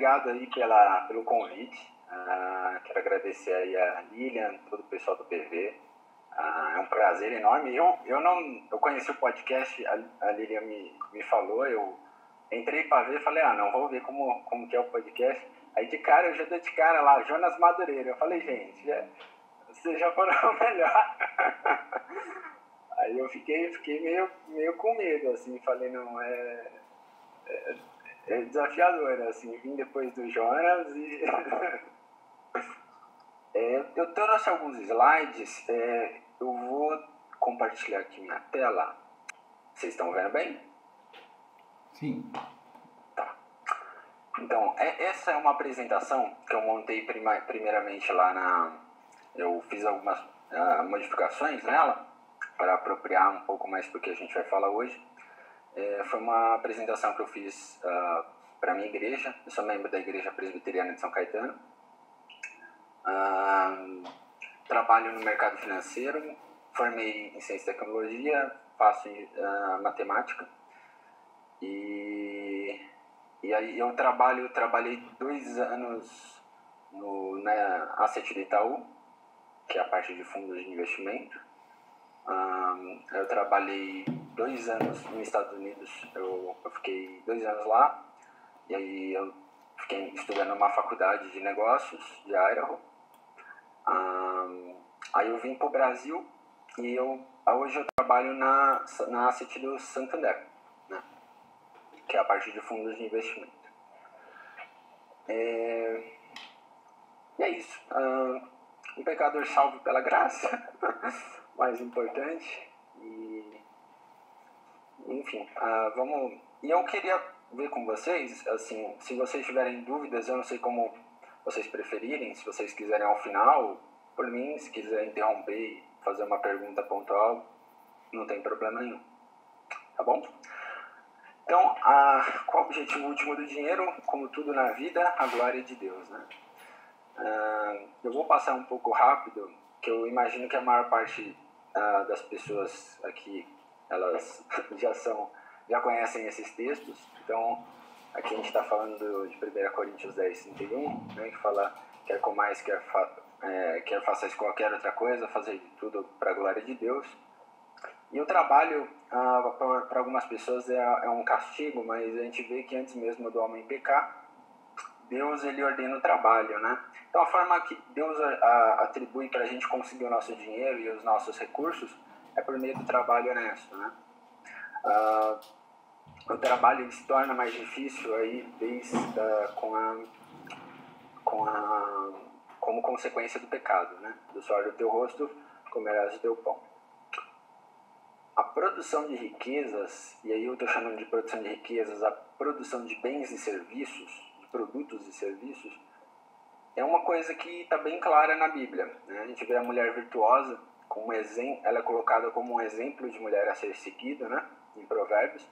obrigado aí pelo convite. Quero agradecer aí a Lilian, todo o pessoal do PV. É um prazer enorme. Eu conheci o podcast, a Lilian me falou, eu entrei para ver e falei, não, vou ver como que é o podcast. Aí de cara, eu já dei de cara lá, Jonas Madureira. Eu falei, gente, vocês já foram o melhor. Aí eu fiquei meio com medo, assim, falei, não, é desafiador, assim, vim depois do Jonas e... eu trouxe alguns slides, eu vou compartilhar aqui minha tela. Vocês estão vendo bem? Sim. Tá. Então, essa é uma apresentação que eu montei primeiramente lá eu fiz algumas modificações nela para apropriar um pouco mais do que a gente vai falar hoje. Foi uma apresentação que eu fiz para a minha igreja. Eu sou membro da Igreja Presbiteriana de São Caetano. Trabalho no mercado financeiro, formei em ciência e tecnologia, faço matemática. E aí eu trabalhei 2 anos na Asset do Itaú, que é a parte de fundos de investimento. Eu trabalhei 2 anos nos Estados Unidos, eu fiquei 2 anos lá, e aí eu fiquei estudando numa faculdade de negócios de Idaho. Aí eu vim para o Brasil e hoje eu trabalho na Asset do Santander, né? Que é a parte de fundos de investimento. E é isso. Um pecador salvo pela graça, mais importante. Enfim, vamos... E eu queria ver com vocês, assim, se vocês tiverem dúvidas, eu não sei como vocês preferirem, se vocês quiserem ao final, por mim, se quiserem interromper e fazer uma pergunta pontual, não tem problema nenhum. Tá bom? Então, qual o objetivo último do dinheiro? Como tudo na vida, a glória de Deus, né? Eu vou passar um pouco rápido, que eu imagino que a maior parte das pessoas aqui, elas já conhecem esses textos. Então, aqui a gente está falando de 1 Coríntios 10, 31, né, que fala, quer comais, quer façais qualquer outra coisa, fazer de tudo para a glória de Deus. E o trabalho, para algumas pessoas, é um castigo, mas a gente vê que antes mesmo do homem pecar, Deus ele ordena o trabalho, né? Então a forma que Deus atribui para a gente conseguir o nosso dinheiro e os nossos recursos é por meio do trabalho honesto, né? O trabalho ele se torna mais difícil aí como consequência do pecado, né? Do suor do teu rosto comerás o teu pão. A produção de riquezas, e aí eu estou chamando de produção de riquezas, a produção de bens e serviços, de produtos e serviços, é uma coisa que está bem clara na Bíblia, né? A gente vê a mulher virtuosa, ela é colocada como um exemplo de mulher a ser seguida, né? Em Provérbios,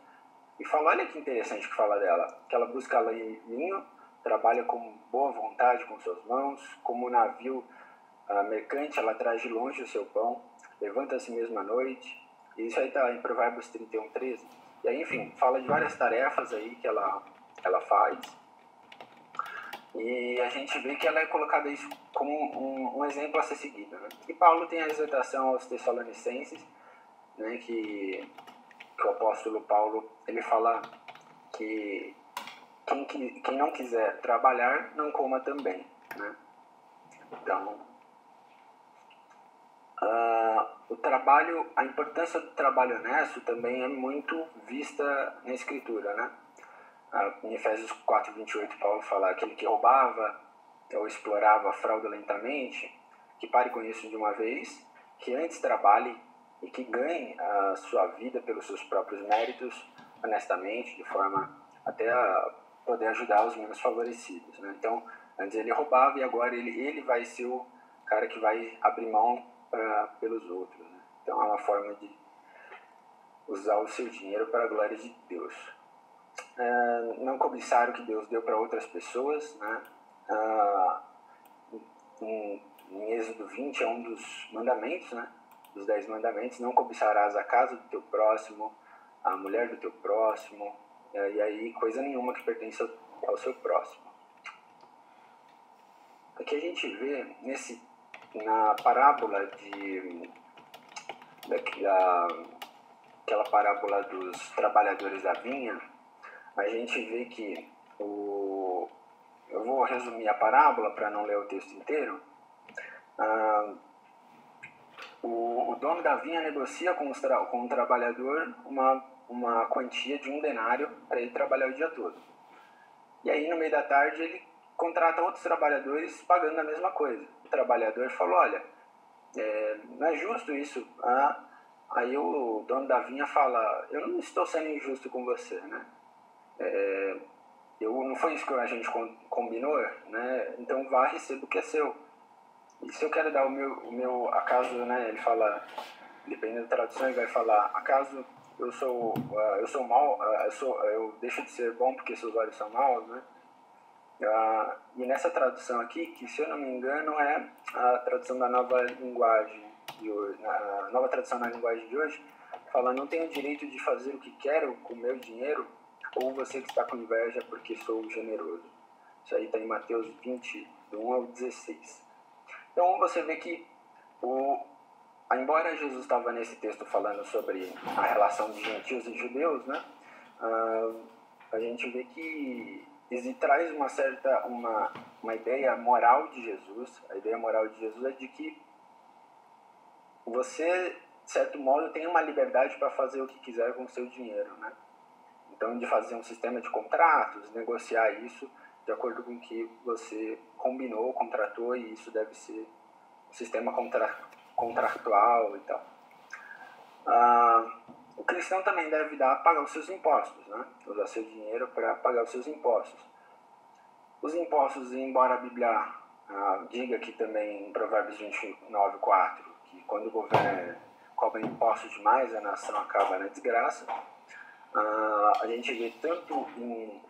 e fala, olha que interessante que fala dela, que ela busca linho, trabalha com boa vontade com suas mãos, como um navio mercante, ela traz de longe o seu pão, levanta-se mesmo à noite. Isso aí está em Provérbios 31, 13. E aí, enfim, fala de várias tarefas aí que ela faz. E a gente vê que ela é colocada isso como um exemplo a ser seguido, né? E Paulo tem a exortação aos Tessalonicenses, né, que o apóstolo Paulo, ele fala que quem não quiser trabalhar, não coma também, né? Então, o trabalho, a importância do trabalho honesto também é muito vista na Escritura, né? Em Efésios 4, 28, Paulo fala aquele que roubava ou explorava fraudulentamente, que pare com isso de uma vez, que antes trabalhe e que ganhe a sua vida pelos seus próprios méritos, honestamente, de forma até a poder ajudar os menos favorecidos, né? Então, antes ele roubava e agora ele vai ser o cara que vai abrir mão pelos outros, né? Então, é uma forma de usar o seu dinheiro para a glória de Deus. Não cobiçar o que Deus deu para outras pessoas, né? Em Êxodo 20 é um dos mandamentos, né? Dos 10 mandamentos, não cobiçarás a casa do teu próximo, a mulher do teu próximo, e aí coisa nenhuma que pertence ao seu próximo. Aqui a gente vê na parábola aquela parábola dos trabalhadores da vinha, a gente vê que eu vou resumir a parábola para não ler o texto inteiro. O dono da vinha negocia com o trabalhador uma quantia de 1 denário para ele trabalhar o dia todo. E aí, no meio da tarde, ele contrata outros trabalhadores pagando a mesma coisa. O trabalhador falou, olha, não é justo isso. Aí o dono da vinha fala, eu não estou sendo injusto com você, né? Não foi isso que a gente combinou, né? Então vá, receba o que é seu. E se eu quero dar o meu acaso, né? Ele fala, dependendo da tradução, ele vai falar, acaso eu sou mau, eu deixo de ser bom porque seus olhos são maus, né? E nessa tradução aqui, que se eu não me engano é a tradução da nova linguagem de hoje, a nova tradução na linguagem de hoje, fala, não tenho o direito de fazer o que quero com o meu dinheiro, ou você que está com inveja porque sou generoso. Isso aí está em Mateus 20, do 1 ao 16. Então você vê que, embora Jesus estava nesse texto falando sobre a relação de gentios e judeus, né, a gente vê que ele traz uma ideia moral de Jesus. A ideia moral de Jesus é de que você, de certo modo, tem uma liberdade para fazer o que quiser com o seu dinheiro, né? Então, de fazer um sistema de contratos, negociar isso de acordo com o que você combinou, contratou, e isso deve ser um sistema contratual e tal. O cristão também deve pagar os seus impostos, né? Usar seu dinheiro para pagar os seus impostos. Os impostos, embora a Bíblia diga aqui também em Provérbios 29:4, que quando o governo cobra impostos demais, a nação acaba na desgraça. A gente vê tanto em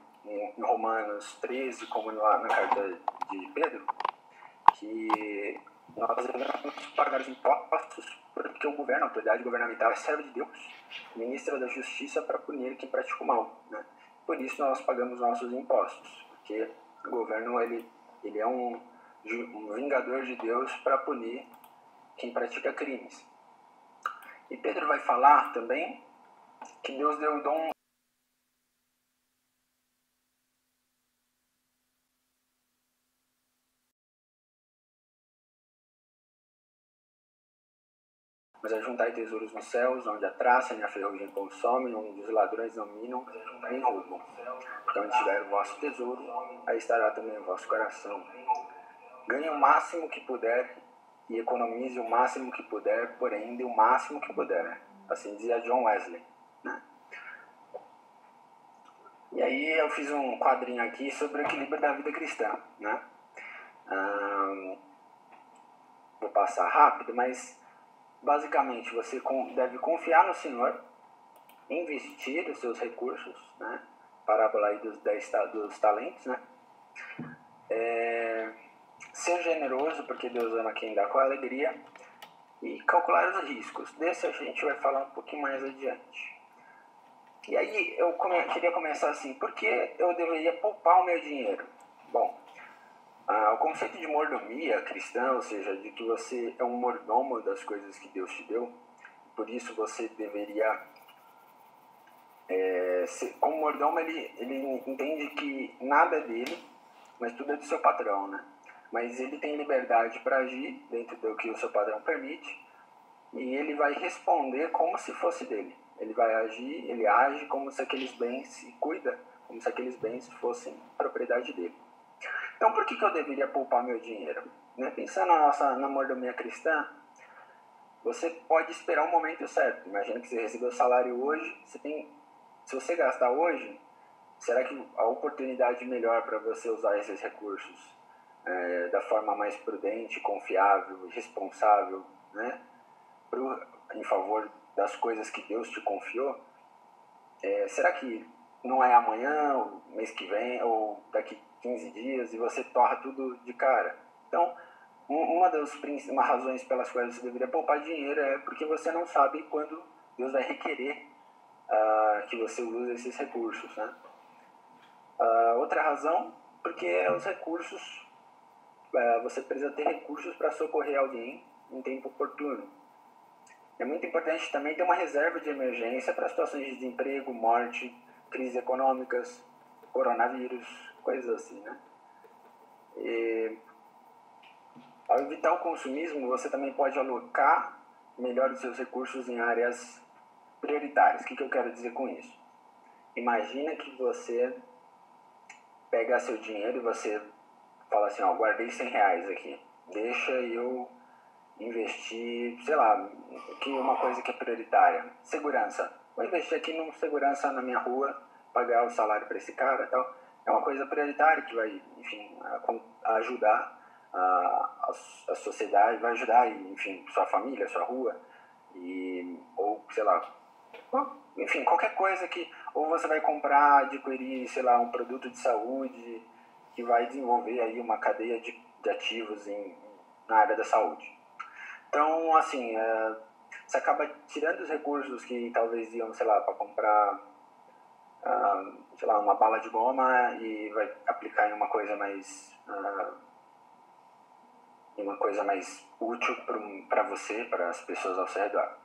Romanos 13 como na carta de Pedro que nós devemos pagar os impostos porque o governo, a autoridade governamental, é servo de Deus, ministra da justiça para punir quem pratica o mal, né? Por isso nós pagamos nossos impostos, porque o governo ele é um vingador de Deus para punir quem pratica crimes. E Pedro vai falar também que Deus deu o dom mas ajuntai tesouros nos céus, onde a traça nem a ferrugem consome, onde os ladrões não minam nem roubam. Porque onde estiver o vosso tesouro, aí estará também o vosso coração. Ganhe o máximo que puder e economize o máximo que puder, porém dê o máximo que puder. Assim dizia John Wesley, né? E aí eu fiz um quadrinho aqui sobre o equilíbrio da vida cristã, né? Vou passar rápido, mas basicamente você deve confiar no Senhor, investir os seus recursos, né? Parábola aí dos talentos, né? Ser generoso, porque Deus ama quem dá com alegria, e calcular os riscos. Desse a gente vai falar um pouquinho mais adiante. E aí eu queria começar assim, por que eu deveria poupar o meu dinheiro? Bom, o conceito de mordomia cristã, ou seja, de que você é um mordomo das coisas que Deus te deu, por isso você deveria como mordomo, ele entende que nada é dele, mas tudo é do seu patrão, né? Mas ele tem liberdade para agir dentro do que o seu patrão permite, e ele vai responder como se fosse dele. Ele vai agir, ele age como se aqueles bens, e cuida como se aqueles bens fossem propriedade dele. Então, por que eu deveria poupar meu dinheiro? Né? Pensando na mordomia cristã, você pode esperar o momento certo. Imagina que você recebeu o salário hoje, se você gastar hoje, será que a oportunidade melhor para você usar esses recursos da forma mais prudente, confiável, responsável, né? Em favor das coisas que Deus te confiou, será que não é amanhã, ou mês que vem, ou daqui 15 dias, e você torra tudo de cara? Então, uma das razões pelas quais você deveria poupar dinheiro é porque você não sabe quando Deus vai requerer que você use esses recursos, né? Outra razão, porque os recursos você precisa ter recursos para socorrer alguém em tempo oportuno. É muito importante também ter uma reserva de emergência para situações de desemprego, morte, crises econômicas, coronavírus, coisas assim, né? E, ao evitar o consumismo, você também pode alocar melhor os seus recursos em áreas prioritárias. O que eu quero dizer com isso? Imagina que você pega seu dinheiro e você fala assim, guardei R$100 aqui, deixa eu investir, sei lá, que uma coisa que é prioritária, segurança. Vou investir aqui em segurança na minha rua, pagar o salário para esse cara e tal. É uma coisa prioritária que vai, enfim, ajudar a sociedade, vai ajudar, enfim, sua família, sua rua, ou, sei lá, enfim, qualquer coisa que, ou você vai comprar, adquirir, sei lá, um produto de saúde que vai desenvolver aí uma cadeia de ativos na área da saúde. Então, assim, você acaba tirando os recursos que talvez iam, sei lá, para comprar, sei lá, uma bala de goma e vai aplicar em uma coisa mais útil para você, para as pessoas ao seu redor.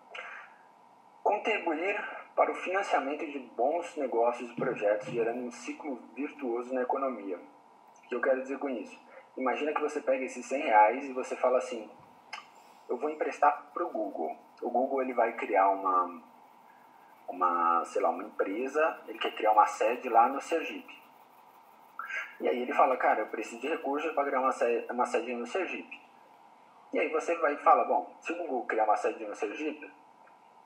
Contribuir para o financiamento de bons negócios e projetos, gerando um ciclo virtuoso na economia. O que eu quero dizer com isso? Imagina que você pega esses R$100 e você fala assim, eu vou emprestar para o Google. O Google ele vai criar uma empresa, ele quer criar uma sede lá no Sergipe. E aí ele fala, cara, eu preciso de recursos para criar uma sede no Sergipe. E aí você vai e fala, bom, se o Google criar uma sede no Sergipe,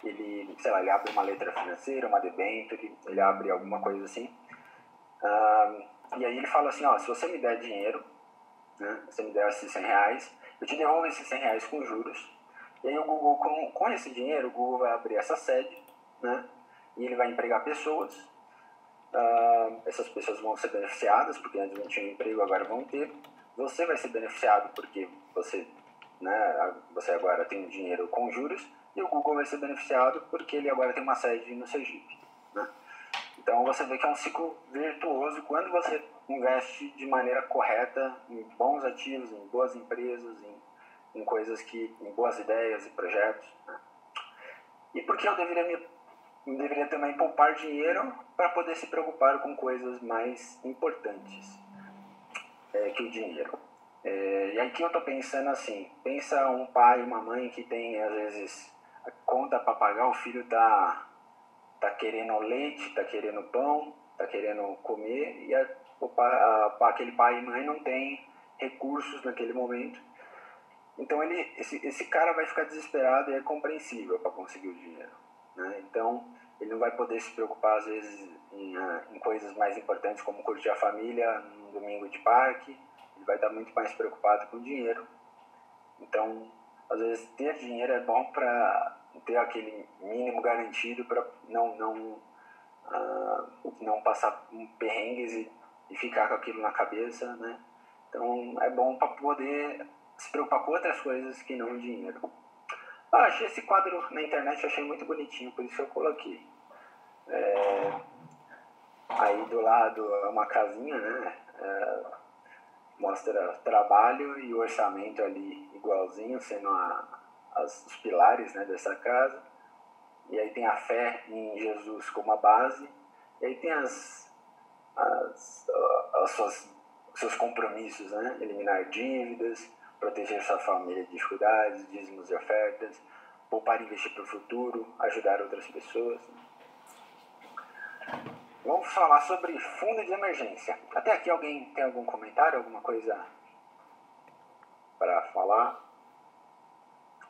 ele abre uma letra financeira, uma debênture, ele abre alguma coisa assim. E aí ele fala assim, se você me der dinheiro, né, você me der esses R$100, eu te devolvo esses R$100 com juros. E aí o Google, com esse dinheiro, o Google vai abrir essa sede, né, e ele vai empregar pessoas. Essas pessoas vão ser beneficiadas, porque antes não tinham emprego, agora vão ter. Você vai ser beneficiado porque você agora tem um dinheiro com juros, e o Google vai ser beneficiado porque ele agora tem uma sede no Sergipe, né? Então você vê que é um ciclo virtuoso quando você investe de maneira correta em bons ativos, em boas empresas, em coisas em boas ideias e projetos, né? E por que eu deveria também poupar dinheiro para poder se preocupar com coisas mais importantes que o dinheiro? E aqui eu estou pensando assim, pensa um pai e uma mãe que tem às vezes a conta para pagar, o filho tá querendo leite, tá querendo pão, tá querendo comer, e aquele pai e mãe não tem recursos naquele momento. Então esse cara vai ficar desesperado e é compreensível para conseguir o dinheiro, né? Então ele não vai poder se preocupar às vezes em coisas mais importantes como curtir a família num domingo de parque. Ele vai estar muito mais preocupado com o dinheiro. Então às vezes ter dinheiro é bom para ter aquele mínimo garantido para não passar perrengues e ficar com aquilo na cabeça, né? Então é bom para poder se preocupar com outras coisas que não o dinheiro. Achei esse quadro na internet, achei muito bonitinho, por isso eu coloquei. Aí do lado é uma casinha, né? Mostra trabalho e o orçamento ali igualzinho, sendo os pilares, né, dessa casa. E aí tem a fé em Jesus como a base. E aí tem seus compromissos, né? Eliminar dívidas, proteger sua família de dificuldades, dízimos e ofertas, poupar e investir para o futuro, ajudar outras pessoas. Vamos falar sobre fundo de emergência. Até aqui alguém tem algum comentário, alguma coisa para falar?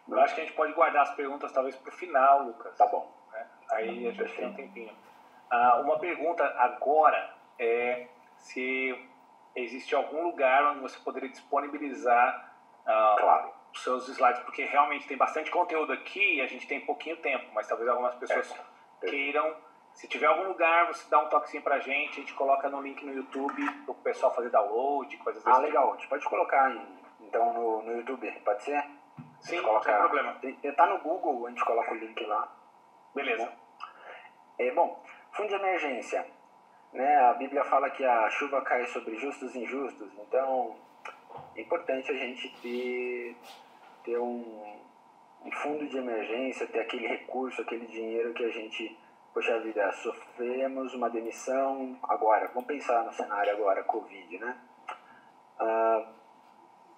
Eu acho que a gente pode guardar as perguntas talvez para o final, Lucas. Tá bom. Aí a gente tem um tempinho. Uma pergunta agora é se existe algum lugar onde você poderia disponibilizar Claro. os seus slides, porque realmente tem bastante conteúdo aqui e a gente tem pouquinho tempo, mas talvez algumas pessoas queiram. Se tiver algum lugar, você dá um toquezinho pra gente, a gente coloca no link no YouTube para o pessoal fazer download, coisas assim. Legal. A gente pode colocar então no YouTube, pode ser? Sim, não tem problema. Tá no Google, a gente coloca o link lá. Beleza. Bom, fundo de emergência. Né? A Bíblia fala que a chuva cai sobre justos e injustos, então é importante a gente ter um fundo de emergência, ter aquele recurso, aquele dinheiro que a gente, poxa vida, sofremos uma demissão agora, vamos pensar no cenário agora, Covid, né?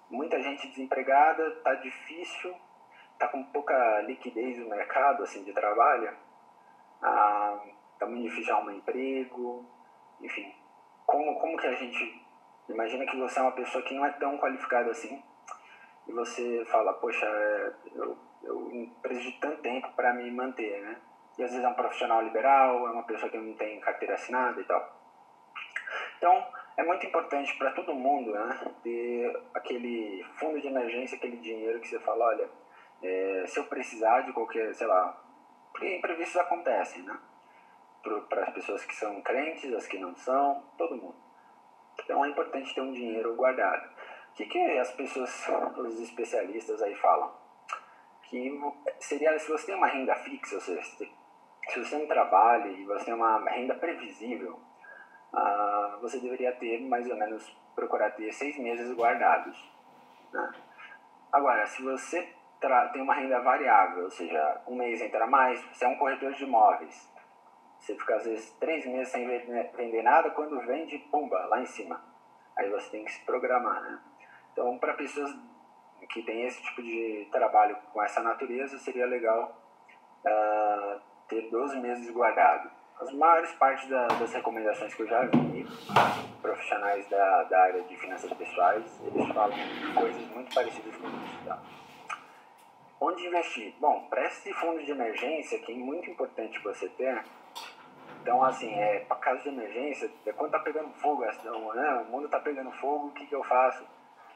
Muita gente desempregada, tá difícil, tá com pouca liquidez no mercado, assim, de trabalho, tá muito difícil arrumar emprego, enfim. Como que a gente... Imagina que você é uma pessoa que não é tão qualificada assim, e você fala, poxa, eu preciso de tanto tempo para me manter, né? E às vezes é um profissional liberal, é uma pessoa que não tem carteira assinada e tal. Então, é muito importante para todo mundo, né, ter aquele fundo de emergência, aquele dinheiro que você fala, olha, se eu precisar de qualquer, sei lá, porque imprevistos acontecem, né? Para as pessoas que são crentes, as que não são, todo mundo. Então é importante ter um dinheiro guardado. O que as pessoas, os especialistas aí falam? Que seria, se você tem uma renda fixa, ou seja, se você não trabalha e você tem uma renda previsível, você deveria ter mais ou menos, procurar ter 6 meses guardados, né? Agora, se você tem uma renda variável, ou seja, um mês entra mais, você é um corretor de imóveis, você fica às vezes 3 meses sem vender nada, quando vende, pumba, lá em cima. Aí você tem que se programar, né? Então, para pessoas que têm esse tipo de trabalho com essa natureza, seria legal ter 12 meses guardado. As maiores partes das recomendações que eu já vi, profissionais da área de finanças pessoais, eles falam coisas muito parecidas com isso, tá? Onde investir? Bom, para esse fundo de emergência, que é muito importante você ter. Então, assim, para caso de emergência, quando tá pegando fogo, então, né, o mundo tá pegando fogo, o que eu faço?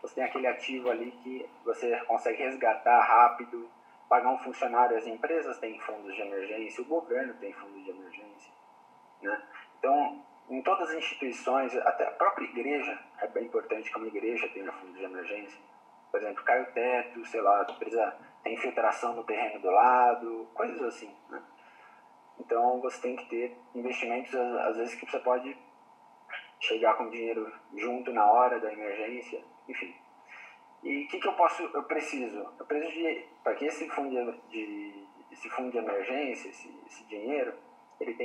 Você tem aquele ativo ali que você consegue resgatar rápido, pagar um funcionário. As empresas têm fundos de emergência, o governo tem fundos de emergência, né? Então, em todas as instituições, até a própria igreja, é bem importante que uma igreja tenha fundos de emergência. Por exemplo, cai o teto, sei lá, tem infiltração no terreno do lado, coisas assim, né? Então, você tem que ter investimentos, às vezes, que você pode chegar com dinheiro junto na hora da emergência, enfim. E o que eu preciso? Eu preciso de, para que esse fundo de emergência, esse dinheiro, ele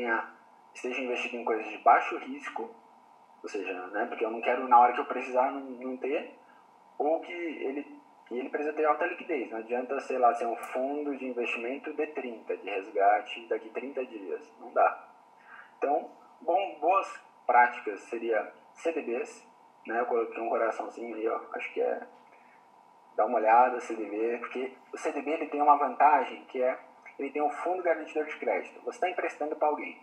esteja investido em coisas de baixo risco, ou seja, né, porque eu não quero, na hora que eu precisar, não ter, ou que ele precisa ter alta liquidez. Não adianta, sei lá, ser um fundo de investimento D30, de resgate daqui 30 dias. Não dá. Então, boas práticas seria CDBs, né? Eu coloquei um coraçãozinho aí, ó, acho que dá uma olhada, CDB, porque o CDB ele tem uma vantagem, que ele tem um fundo garantidor de crédito. Você está emprestando para alguém.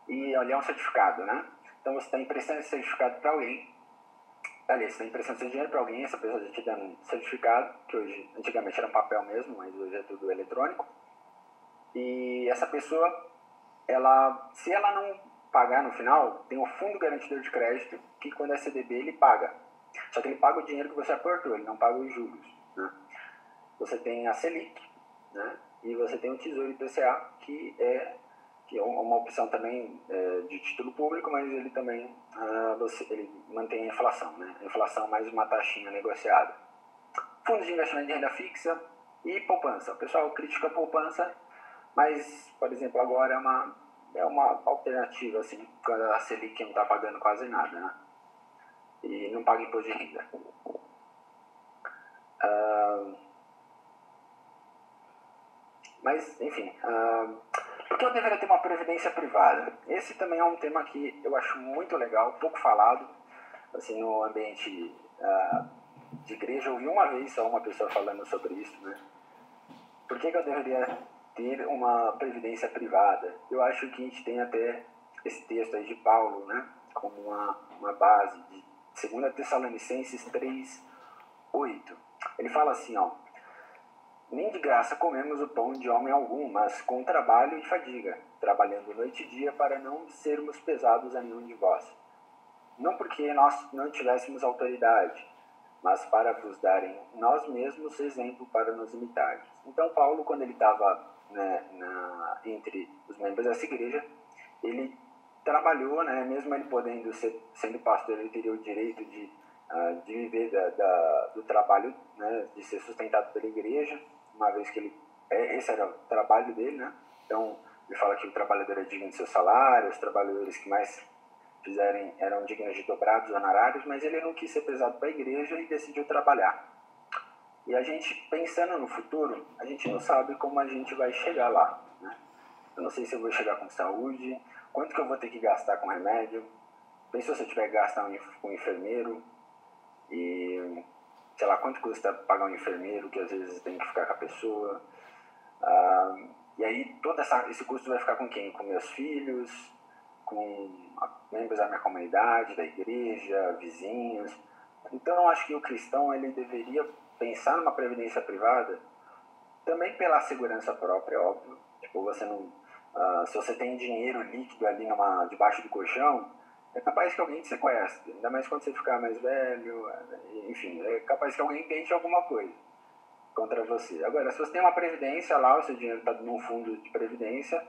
E ele é um certificado, né? Então você está emprestando esse certificado para alguém. Aliás, você está emprestando seu dinheiro para alguém, essa pessoa te dando um certificado, que hoje, antigamente era um papel mesmo, mas hoje é tudo eletrônico. E essa pessoa, se ela não pagar no final, tem um fundo garantidor de crédito, que quando é CDB ele paga. Só que ele paga o dinheiro que você aportou, ele não paga os juros, né? Você tem a Selic, né? E você tem o Tesouro IPCA, que é uma opção também de título público, mas ele também ele mantém a inflação, né? A inflação mais uma taxinha negociada. Fundos de investimento de renda fixa e poupança. O pessoal critica a poupança, mas, por exemplo, agora é uma alternativa, assim, quando a Selic não está pagando quase nada, né? E não paga imposto de renda. Mas, enfim, por que eu deveria ter uma previdência privada? Esse também é um tema que eu acho muito legal, pouco falado, assim, no ambiente de igreja. Eu ouvi uma vez só uma pessoa falando sobre isso, né? Por que eu deveria ter uma previdência privada? Eu acho que a gente tem até esse texto aí de Paulo, né, como uma base de 2 Tessalonicenses 3:8. Ele fala assim, ó: nem de graça comemos o pão de homem algum, mas com trabalho e fadiga, trabalhando noite e dia para não sermos pesados a nenhum de vós. Não porque nós não tivéssemos autoridade, mas para vos darem nós mesmos exemplo para nos imitar. Então Paulo, quando ele estava, né, entre os membros dessa igreja, ele trabalhou, né, mesmo ele sendo pastor, ele teria o direito de de viver do trabalho, né, de ser sustentado pela igreja, uma vez que esse era o trabalho dele, né? Então, ele fala que o trabalhador é digno de seu salário, os trabalhadores que mais fizerem eram dignos de dobrados honorários, mas ele não quis ser pesado para a igreja e decidiu trabalhar. E a gente, pensando no futuro, a gente não sabe como a gente vai chegar lá, né? Eu não sei se eu vou chegar com saúde, quanto que eu vou ter que gastar com remédio. Pensou se eu tiver que gastar com um enfermeiro e, sei lá, quanto custa pagar um enfermeiro que às vezes tem que ficar com a pessoa. E aí todo esse custo vai ficar com quem? Com meus filhos, com membros da minha comunidade, da igreja, vizinhos. Então eu acho que o cristão ele deveria pensar numa previdência privada também pela segurança própria, óbvio. Tipo, você não, se você tem dinheiro líquido ali debaixo do colchão, é capaz que alguém te sequestre, ainda mais quando você ficar mais velho, enfim, é capaz que alguém tente alguma coisa contra você. Agora, se você tem uma previdência lá, o seu dinheiro está num fundo de previdência,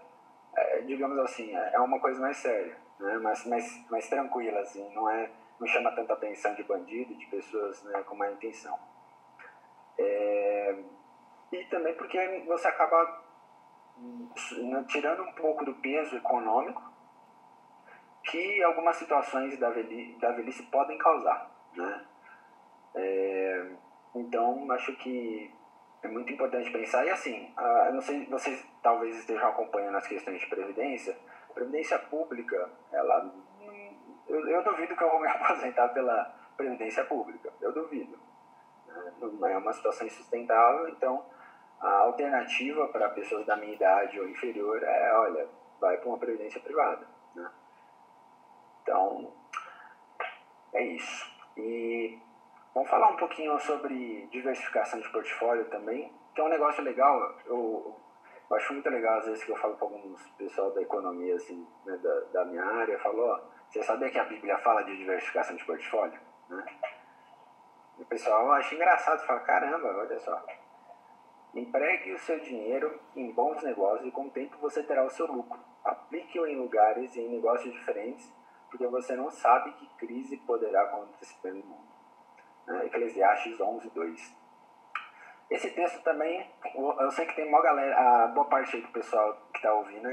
digamos assim, é uma coisa mais séria, né? mais tranquila, assim, não chama tanta atenção de bandido, de pessoas, né, com má intenção. E também porque você acaba tirando um pouco do peso econômico que algumas situações da velhice podem causar, né? Então, acho que é muito importante pensar. E assim, eu não sei, vocês talvez estejam acompanhando as questões de previdência. Previdência pública, eu duvido que eu vou me aposentar pela previdência pública. Eu duvido. Não é uma situação insustentável, então a alternativa para pessoas da minha idade ou inferior olha, vai para uma previdência privada, né? Então, é isso. E vamos falar um pouquinho sobre diversificação de portfólio também, que é um negócio legal. Eu acho muito legal, às vezes, que eu falo com alguns pessoal da economia, assim, né, da minha área, eu falo, você sabia que a Bíblia fala de diversificação de portfólio? Né? E o pessoal acha engraçado, fala, caramba, olha só. Empregue o seu dinheiro em bons negócios e com o tempo você terá o seu lucro. Aplique-o em lugares e em negócios diferentes, porque você não sabe que crise poderá acontecer no mundo. Eclesiastes 11:2. Esse texto também, eu sei que tem uma galera, a boa parte aí do pessoal que está ouvindo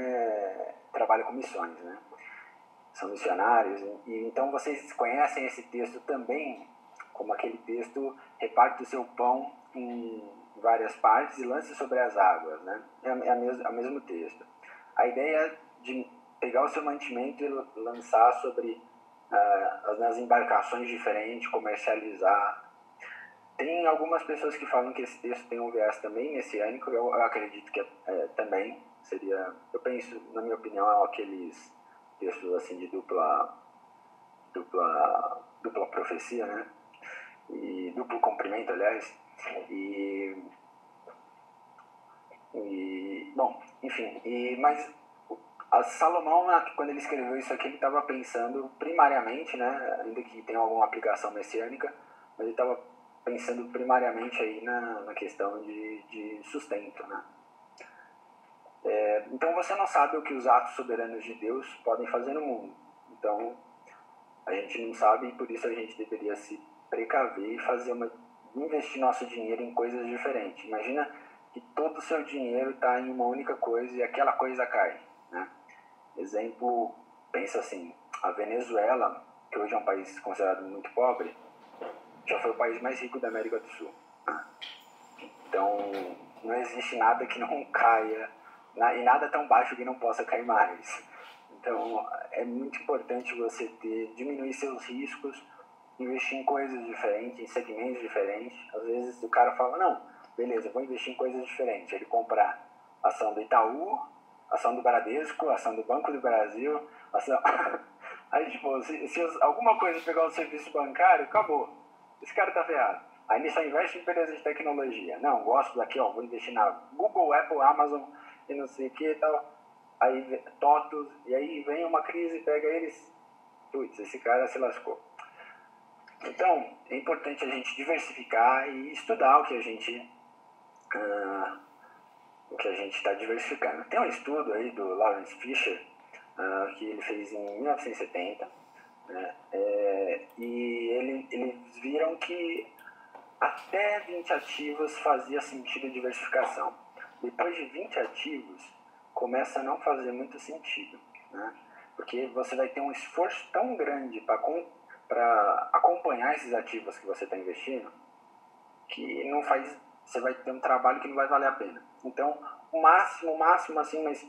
trabalha com missões, né? São missionários, e então vocês conhecem esse texto também como aquele texto, reparte o seu pão em várias partes e lance sobre as águas, né? É o mesmo texto. A ideia de pegar o seu mantimento e lançar sobre nas embarcações diferentes, comercializar. Tem algumas pessoas que falam que esse texto tem um viés também messiânico, eu acredito que também seria, eu penso, na minha opinião, aqueles textos assim de dupla profecia, né? E duplo cumprimento, aliás. Bom, enfim, mas Salomão, quando ele escreveu isso aqui, ele estava pensando primariamente, né, ainda que tenha alguma aplicação messiânica, mas ele estava pensando primariamente aí na questão de sustento, né? Então você não sabe o que os atos soberanos de Deus podem fazer no mundo. Então a gente não sabe e por isso a gente deveria se precaver e investir nosso dinheiro em coisas diferentes. Imagina que todo o seu dinheiro está em uma única coisa e aquela coisa cai, né? Exemplo, pensa assim, a Venezuela, que hoje é um país considerado muito pobre, já foi o país mais rico da América do Sul. Então, não existe nada que não caia, e nada tão baixo que não possa cair mais. Então, é muito importante você diminuir seus riscos, investir em coisas diferentes, em segmentos diferentes. Às vezes o cara fala, não, beleza, vou investir em coisas diferentes. Ele compra ação do Itaú, ação do Bradesco, ação do Banco do Brasil, ação... Aí, tipo, se alguma coisa pegar o serviço bancário, acabou. Esse cara tá ferrado. Aí ele só investe em empresas de tecnologia. Não, gosto daqui, vou investir na Google, Apple, Amazon e não sei o que e tal. Aí, TOTUS, e aí vem uma crise, pega eles, putz, esse cara se lascou. Então, é importante a gente diversificar e estudar o que a gente está diversificando. Tem um estudo aí do Lawrence Fisher, que ele fez em 1970, né? E ele que até 20 ativos fazia sentido diversificação. Depois de 20 ativos, começa a não fazer muito sentido, né? Porque você vai ter um esforço tão grande para acompanhar esses ativos que você está investindo, que não faz, você vai ter um trabalho que não vai valer a pena. Então, o máximo assim, mas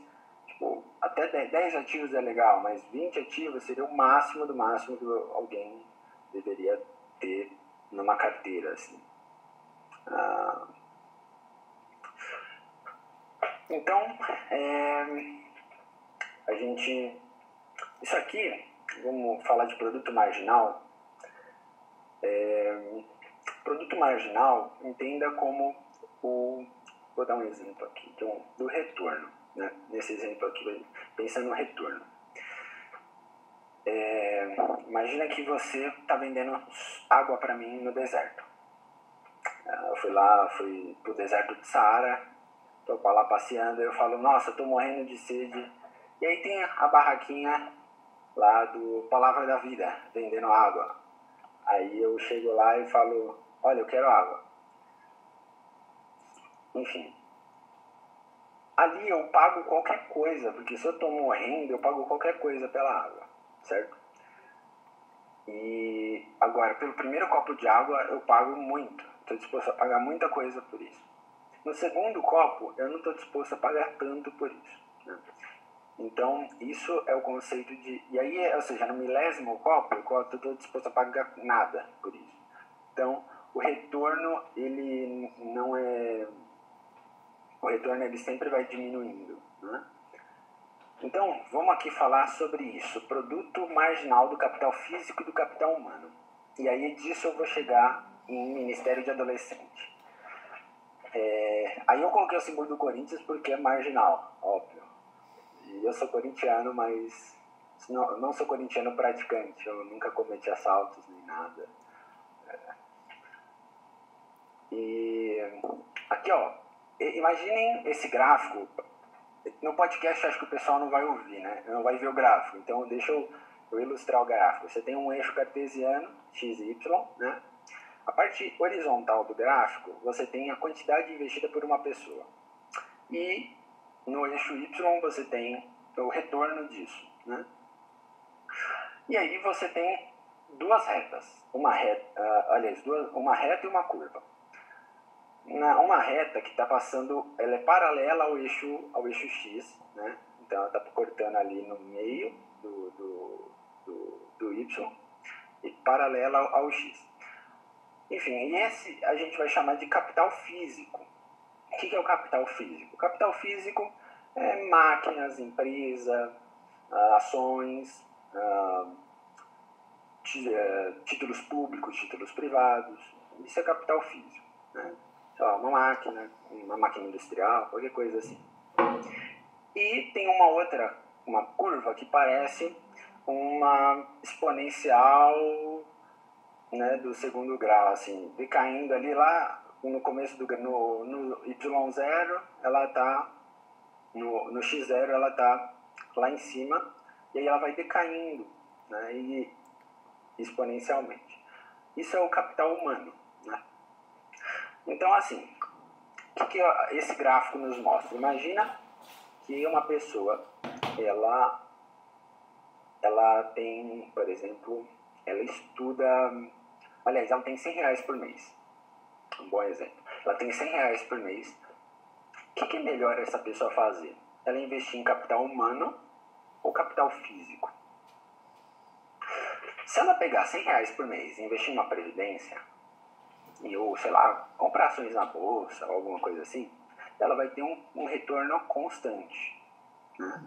tipo, até 10 ativos é legal, mas 20 ativos seria o máximo do máximo que alguém deveria ter numa carteira, assim. Então, a gente... Isso aqui, vamos falar de produto marginal. Produto marginal, entenda como vou dar um exemplo aqui, do retorno, né? Nesse exemplo aqui, pensa no retorno. Imagina que você está vendendo água para mim no deserto. Eu fui pro deserto do Saara, tô lá passeando, eu falo, nossa, eu tô morrendo de sede. E aí tem a barraquinha lá do Palavra da Vida, vendendo água. Aí eu chego lá e falo, olha, eu quero água. Enfim. Ali eu pago qualquer coisa, porque se eu tô morrendo, eu pago qualquer coisa pela água, certo? E agora, pelo primeiro copo de água, eu pago muito. Estou disposto a pagar muita coisa por isso. No segundo copo, eu não estou disposto a pagar tanto por isso, né? Então, isso é o conceito de... E aí, ou seja, no milésimo copo, eu estou disposto a pagar nada por isso. Então, o retorno, ele não é... O retorno, ele sempre vai diminuindo, né? Então, vamos aqui falar sobre isso. Produto marginal do capital físico e do capital humano. E aí, disso eu vou chegar em Ministério de Adolescente. Aí eu coloquei o símbolo do Corinthians porque é marginal, óbvio. E eu sou corintiano, mas não sou corintiano praticante. Eu nunca cometi assaltos nem nada. E aqui, ó, imaginem esse gráfico. No podcast acho que o pessoal não vai ouvir, né? Não vai ver o gráfico. Então deixa eu ilustrar o gráfico. Você tem um eixo cartesiano, x e y, né? A parte horizontal do gráfico, você tem a quantidade investida por uma pessoa. E no eixo y você tem o retorno disso, né? E aí você tem duas retas. Uma reta e uma curva. Uma reta que está passando, ela é paralela ao eixo x, né? Então ela está cortando ali no meio do y e paralela ao x. Enfim, e esse a gente vai chamar de capital físico. O que é o capital físico? O capital físico é máquinas, empresa, ações, títulos públicos, títulos privados. Isso é capital físico, né? Sei lá, uma máquina industrial, qualquer coisa assim. E tem uma curva que parece uma exponencial, né, do segundo grau, assim, decaindo ali lá no começo no y0, ela tá no x0, ela tá lá em cima, e aí ela vai decaindo, né, e exponencialmente. Isso é o capital humano, né? Então, assim, o que esse gráfico nos mostra? Imagina que uma pessoa, ela tem, por exemplo, ela estuda... Aliás, ela tem R$100 por mês. Um bom exemplo. Ela tem R$100 por mês. O que é melhor essa pessoa fazer? Ela investir em capital humano ou capital físico? Se ela pegar R$100 por mês e investir em uma previdência, ou, sei lá, comprar ações na bolsa ou alguma coisa assim, ela vai ter um retorno constante, né?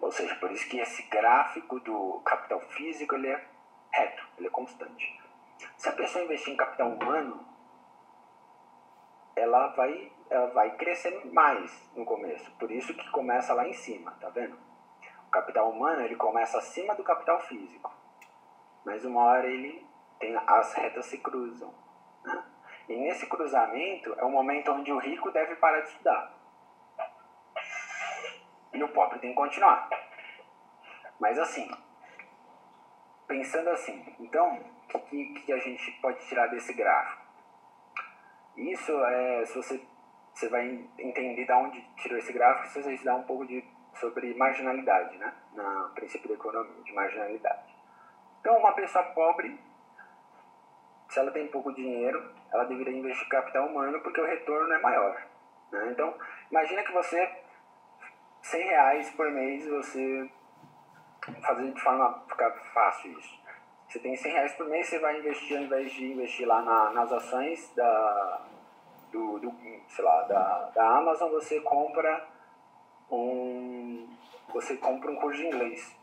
Ou seja, por isso que esse gráfico do capital físico, ele é reto, ele é constante. Se a pessoa investir em capital humano, ela vai crescer mais no começo. Por isso que começa lá em cima, tá vendo? O capital humano, ele começa acima do capital físico. Mas uma hora as retas se cruzam, né? E nesse cruzamento é o momento onde o rico deve parar de estudar. E o pobre tem que continuar. Mas assim, pensando assim, então, o que a gente pode tirar desse gráfico? Isso se você vai entender de onde tirou esse gráfico, você vai estudar um pouco sobre marginalidade, né? No princípio da economia, de marginalidade. Então, uma pessoa pobre, se ela tem pouco dinheiro, ela deveria investir em capital humano porque o retorno é maior, né? Então, imagina que você, R$100 por mês, você fazer de forma ficar fácil isso. Você tem R$100 por mês, você vai investir, ao invés de investir lá nas ações da Amazon, você compra um curso de inglês.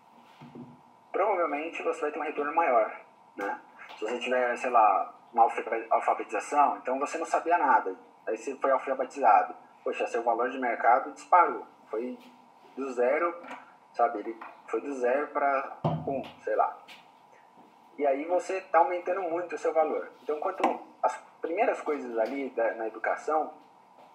Provavelmente você vai ter um retorno maior, né? Se você tiver, sei lá, uma alfabetização, então você não sabia nada, aí você foi alfabetizado, poxa, seu valor de mercado disparou, foi do zero, sabe, ele foi do 0 para 1, sei lá. E aí você está aumentando muito o seu valor. Então, as primeiras coisas ali na educação,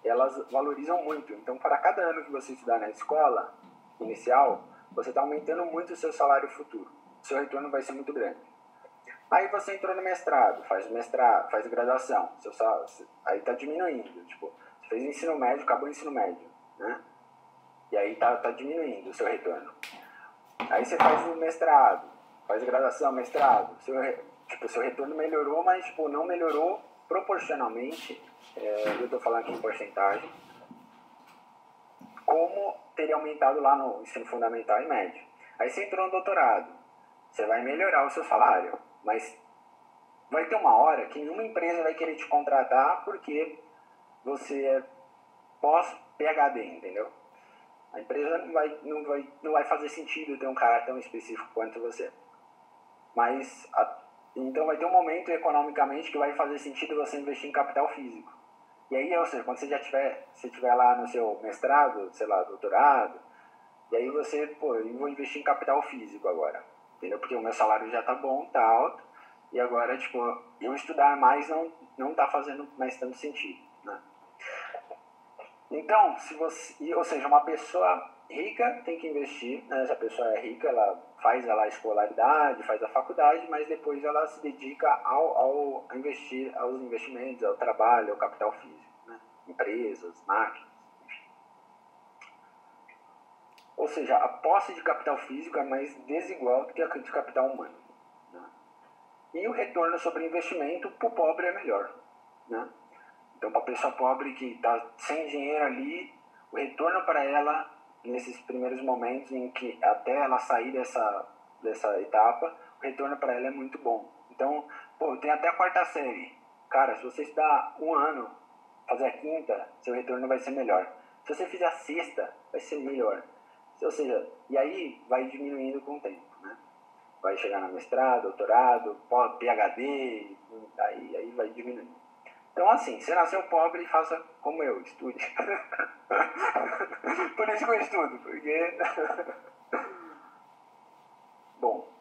elas valorizam muito. Então, para cada ano que você estudar na escola inicial, você está aumentando muito o seu salário futuro. O seu retorno vai ser muito grande. Aí você entrou no mestrado, faz graduação, aí está diminuindo. Tipo, você fez ensino médio, acabou o ensino médio, né? E aí tá diminuindo o seu retorno. Aí você faz o mestrado, faz graduação, mestrado, seu retorno melhorou, mas tipo, não melhorou proporcionalmente, eu estou falando aqui em porcentagem, como teria aumentado lá no ensino fundamental e médio. Aí você entrou no doutorado, você vai melhorar o seu salário, mas vai ter uma hora que nenhuma empresa vai querer te contratar porque você é pós-PhD, entendeu? A empresa não vai fazer sentido ter um cara tão específico quanto você. Mas, então vai ter um momento economicamente que vai fazer sentido você investir em capital físico. E aí, ou seja, quando você já estiver lá no seu mestrado, sei lá, doutorado, e aí você, eu vou investir em capital físico agora, entendeu? Porque o meu salário já tá bom, tá alto, e agora, tipo, eu estudar mais não tá fazendo mais tanto sentido, né? Então, ou seja, uma pessoa rica tem que investir, né? Se a pessoa é rica, ela faz a escolaridade, faz a faculdade, mas depois ela se dedica a investir, aos investimentos, ao trabalho, ao capital físico, né? Empresas, máquinas, enfim. Ou seja, a posse de capital físico é mais desigual do que a de capital humano, né? E o retorno sobre investimento para o pobre é melhor, né? Então, para a pessoa pobre que está sem dinheiro ali, o retorno para ela, nesses primeiros momentos em que até ela sair dessa etapa, o retorno para ela é muito bom. Então, tem até a 4ª série. Cara, se você estudar 1 ano, fazer a 5ª, seu retorno vai ser melhor. Se você fizer a 6ª, vai ser melhor. Ou seja, e aí vai diminuindo com o tempo, né? Vai chegar no mestrado, doutorado, PhD, aí vai diminuindo. Então, assim, se nasceu pobre, faça como eu, estude. Por isso que eu estudo, porque... Bom,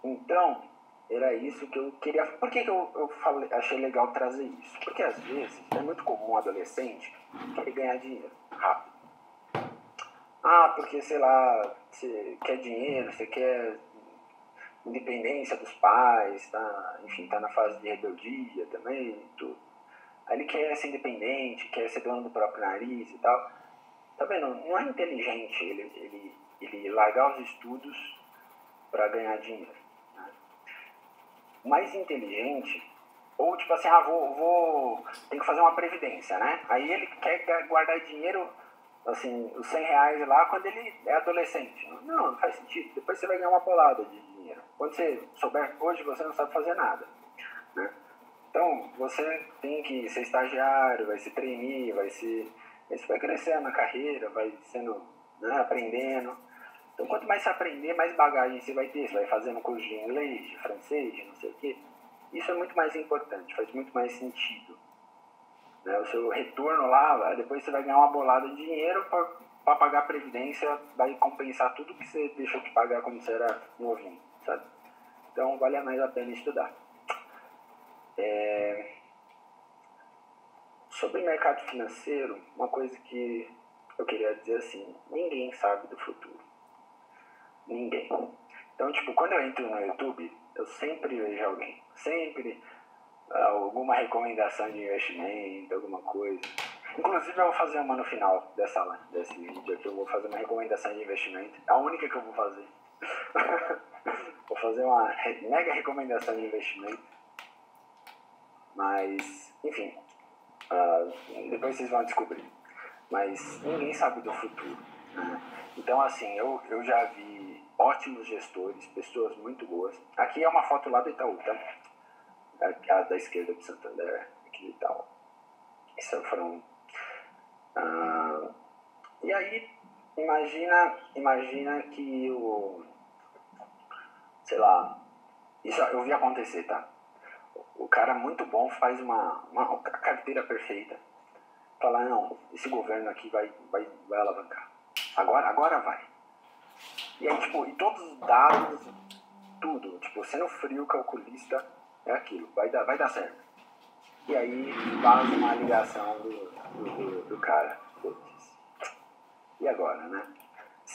então, era isso que eu queria... Por que eu achei legal trazer isso? Porque, às vezes, é muito comum um adolescente querer ganhar dinheiro rápido. Porque, sei lá, você quer dinheiro, você quer independência dos pais, enfim, tá na fase de rebeldia também, tudo. Aí ele quer ser independente, quer ser dono do próprio nariz e tal. Tá vendo? Não é inteligente ele largar os estudos para ganhar dinheiro, né? Mais inteligente, ou tipo assim, tem que fazer uma previdência, né? Aí ele quer guardar dinheiro, assim, os R$100 lá quando ele é adolescente. Não faz sentido. Depois você vai ganhar uma bolada de dinheiro. Quando você souber, hoje você não sabe fazer nada, né? Então, você tem que ser estagiário, vai ser trainee, você vai crescendo na carreira, vai sendo, né, aprendendo. Então, quanto mais você aprender, mais bagagem você vai ter. Você vai fazendo curso de inglês, de francês, de não sei o quê. Isso é muito mais importante, faz muito mais sentido, né? O seu retorno lá, depois você vai ganhar uma bolada de dinheiro para pagar a previdência, vai compensar tudo que você deixou de pagar quando você era novinho, sabe? Então, vale mais a pena estudar. Sobre o mercado financeiro, uma coisa que eu queria dizer assim, ninguém sabe do futuro. Ninguém. Então, tipo, quando eu entro no YouTube, eu sempre vejo alguém, sempre alguma recomendação de investimento, alguma coisa. Inclusive eu vou fazer uma no final desse vídeo aqui, eu vou fazer uma recomendação de investimento, a única que eu vou fazer. Vou fazer uma mega recomendação de investimento. Mas, enfim, depois vocês vão descobrir. Mas ninguém sabe do futuro, né? Então, assim, eu já vi ótimos gestores, pessoas muito boas. Aqui é uma foto lá do Itaú, tá? A da esquerda do Santander, aqui do Itaú. Isso foram... e aí, imagina que sei lá, isso eu vi acontecer, tá? O cara muito bom faz uma carteira perfeita. Fala, não, esse governo aqui vai alavancar. Agora vai. E aí, tipo, e todos os dados, tudo, tipo, sendo frio, calculista, é aquilo, vai dar certo. E aí faz uma ligação do cara. Putz. E agora, né?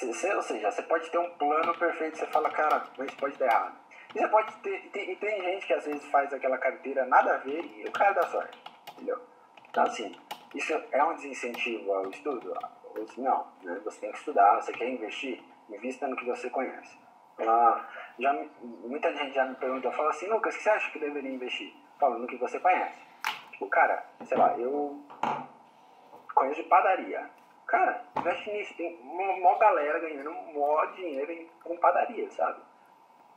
Ou seja, você pode ter um plano perfeito, você fala, cara, mas pode dar errado. E você pode ter, e tem gente que às vezes faz aquela carteira nada a ver e o cara dá sorte, entendeu? Então, assim, isso é um desincentivo ao estudo? Não, né? Você tem que estudar, você quer investir, invista no que você conhece. Muita gente já me pergunta, fala assim, Lucas, o que você acha que deveria investir? Fala, no que você conhece. Tipo, cara, sei lá, eu conheço de padaria. Cara, investe nisso, tem uma galera ganhando mó dinheiro com padaria, sabe?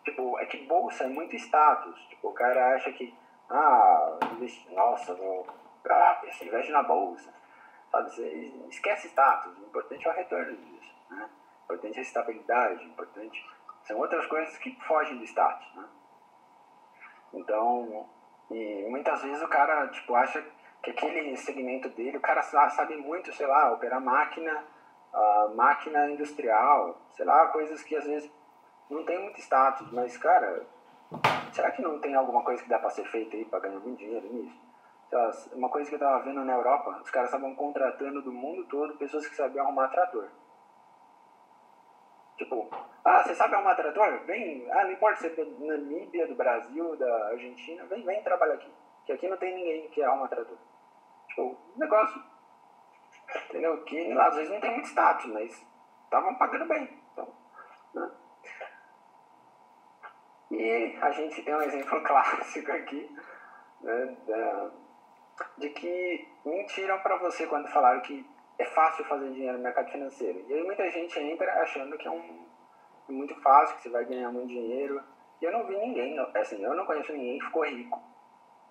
Tipo, é que bolsa é muito status. Tipo, o cara acha que, nossa, você investe na bolsa. Sabe, você esquece status. O importante é o retorno disso, né? O importante é a estabilidade, o importante... São outras coisas que fogem do status, né? Então, e muitas vezes o cara, tipo, acha que aquele segmento dele, o cara sabe muito, sei lá, operar máquina industrial, sei lá, coisas que às vezes não tem muito status, mas, cara, será que não tem alguma coisa que dá pra ser feita aí pra ganhar muito dinheiro nisso? Uma coisa que eu tava vendo na Europa, os caras estavam contratando do mundo todo pessoas que sabiam arrumar trator. Tipo, você sabe arrumar trator? Vem, não importa se é da Namíbia, do Brasil, da Argentina, vem trabalhar aqui. Que aqui não tem ninguém que arruma trator. Tipo, negócio, entendeu? Que às vezes não tem muito status, mas estavam pagando bem. Então, né? E a gente tem um exemplo clássico aqui, né, de que mentiram para você quando falaram que é fácil fazer dinheiro no mercado financeiro. E aí muita gente entra achando que é muito fácil, que você vai ganhar muito dinheiro. E eu não vi ninguém, assim, eu não conheço ninguém que ficou rico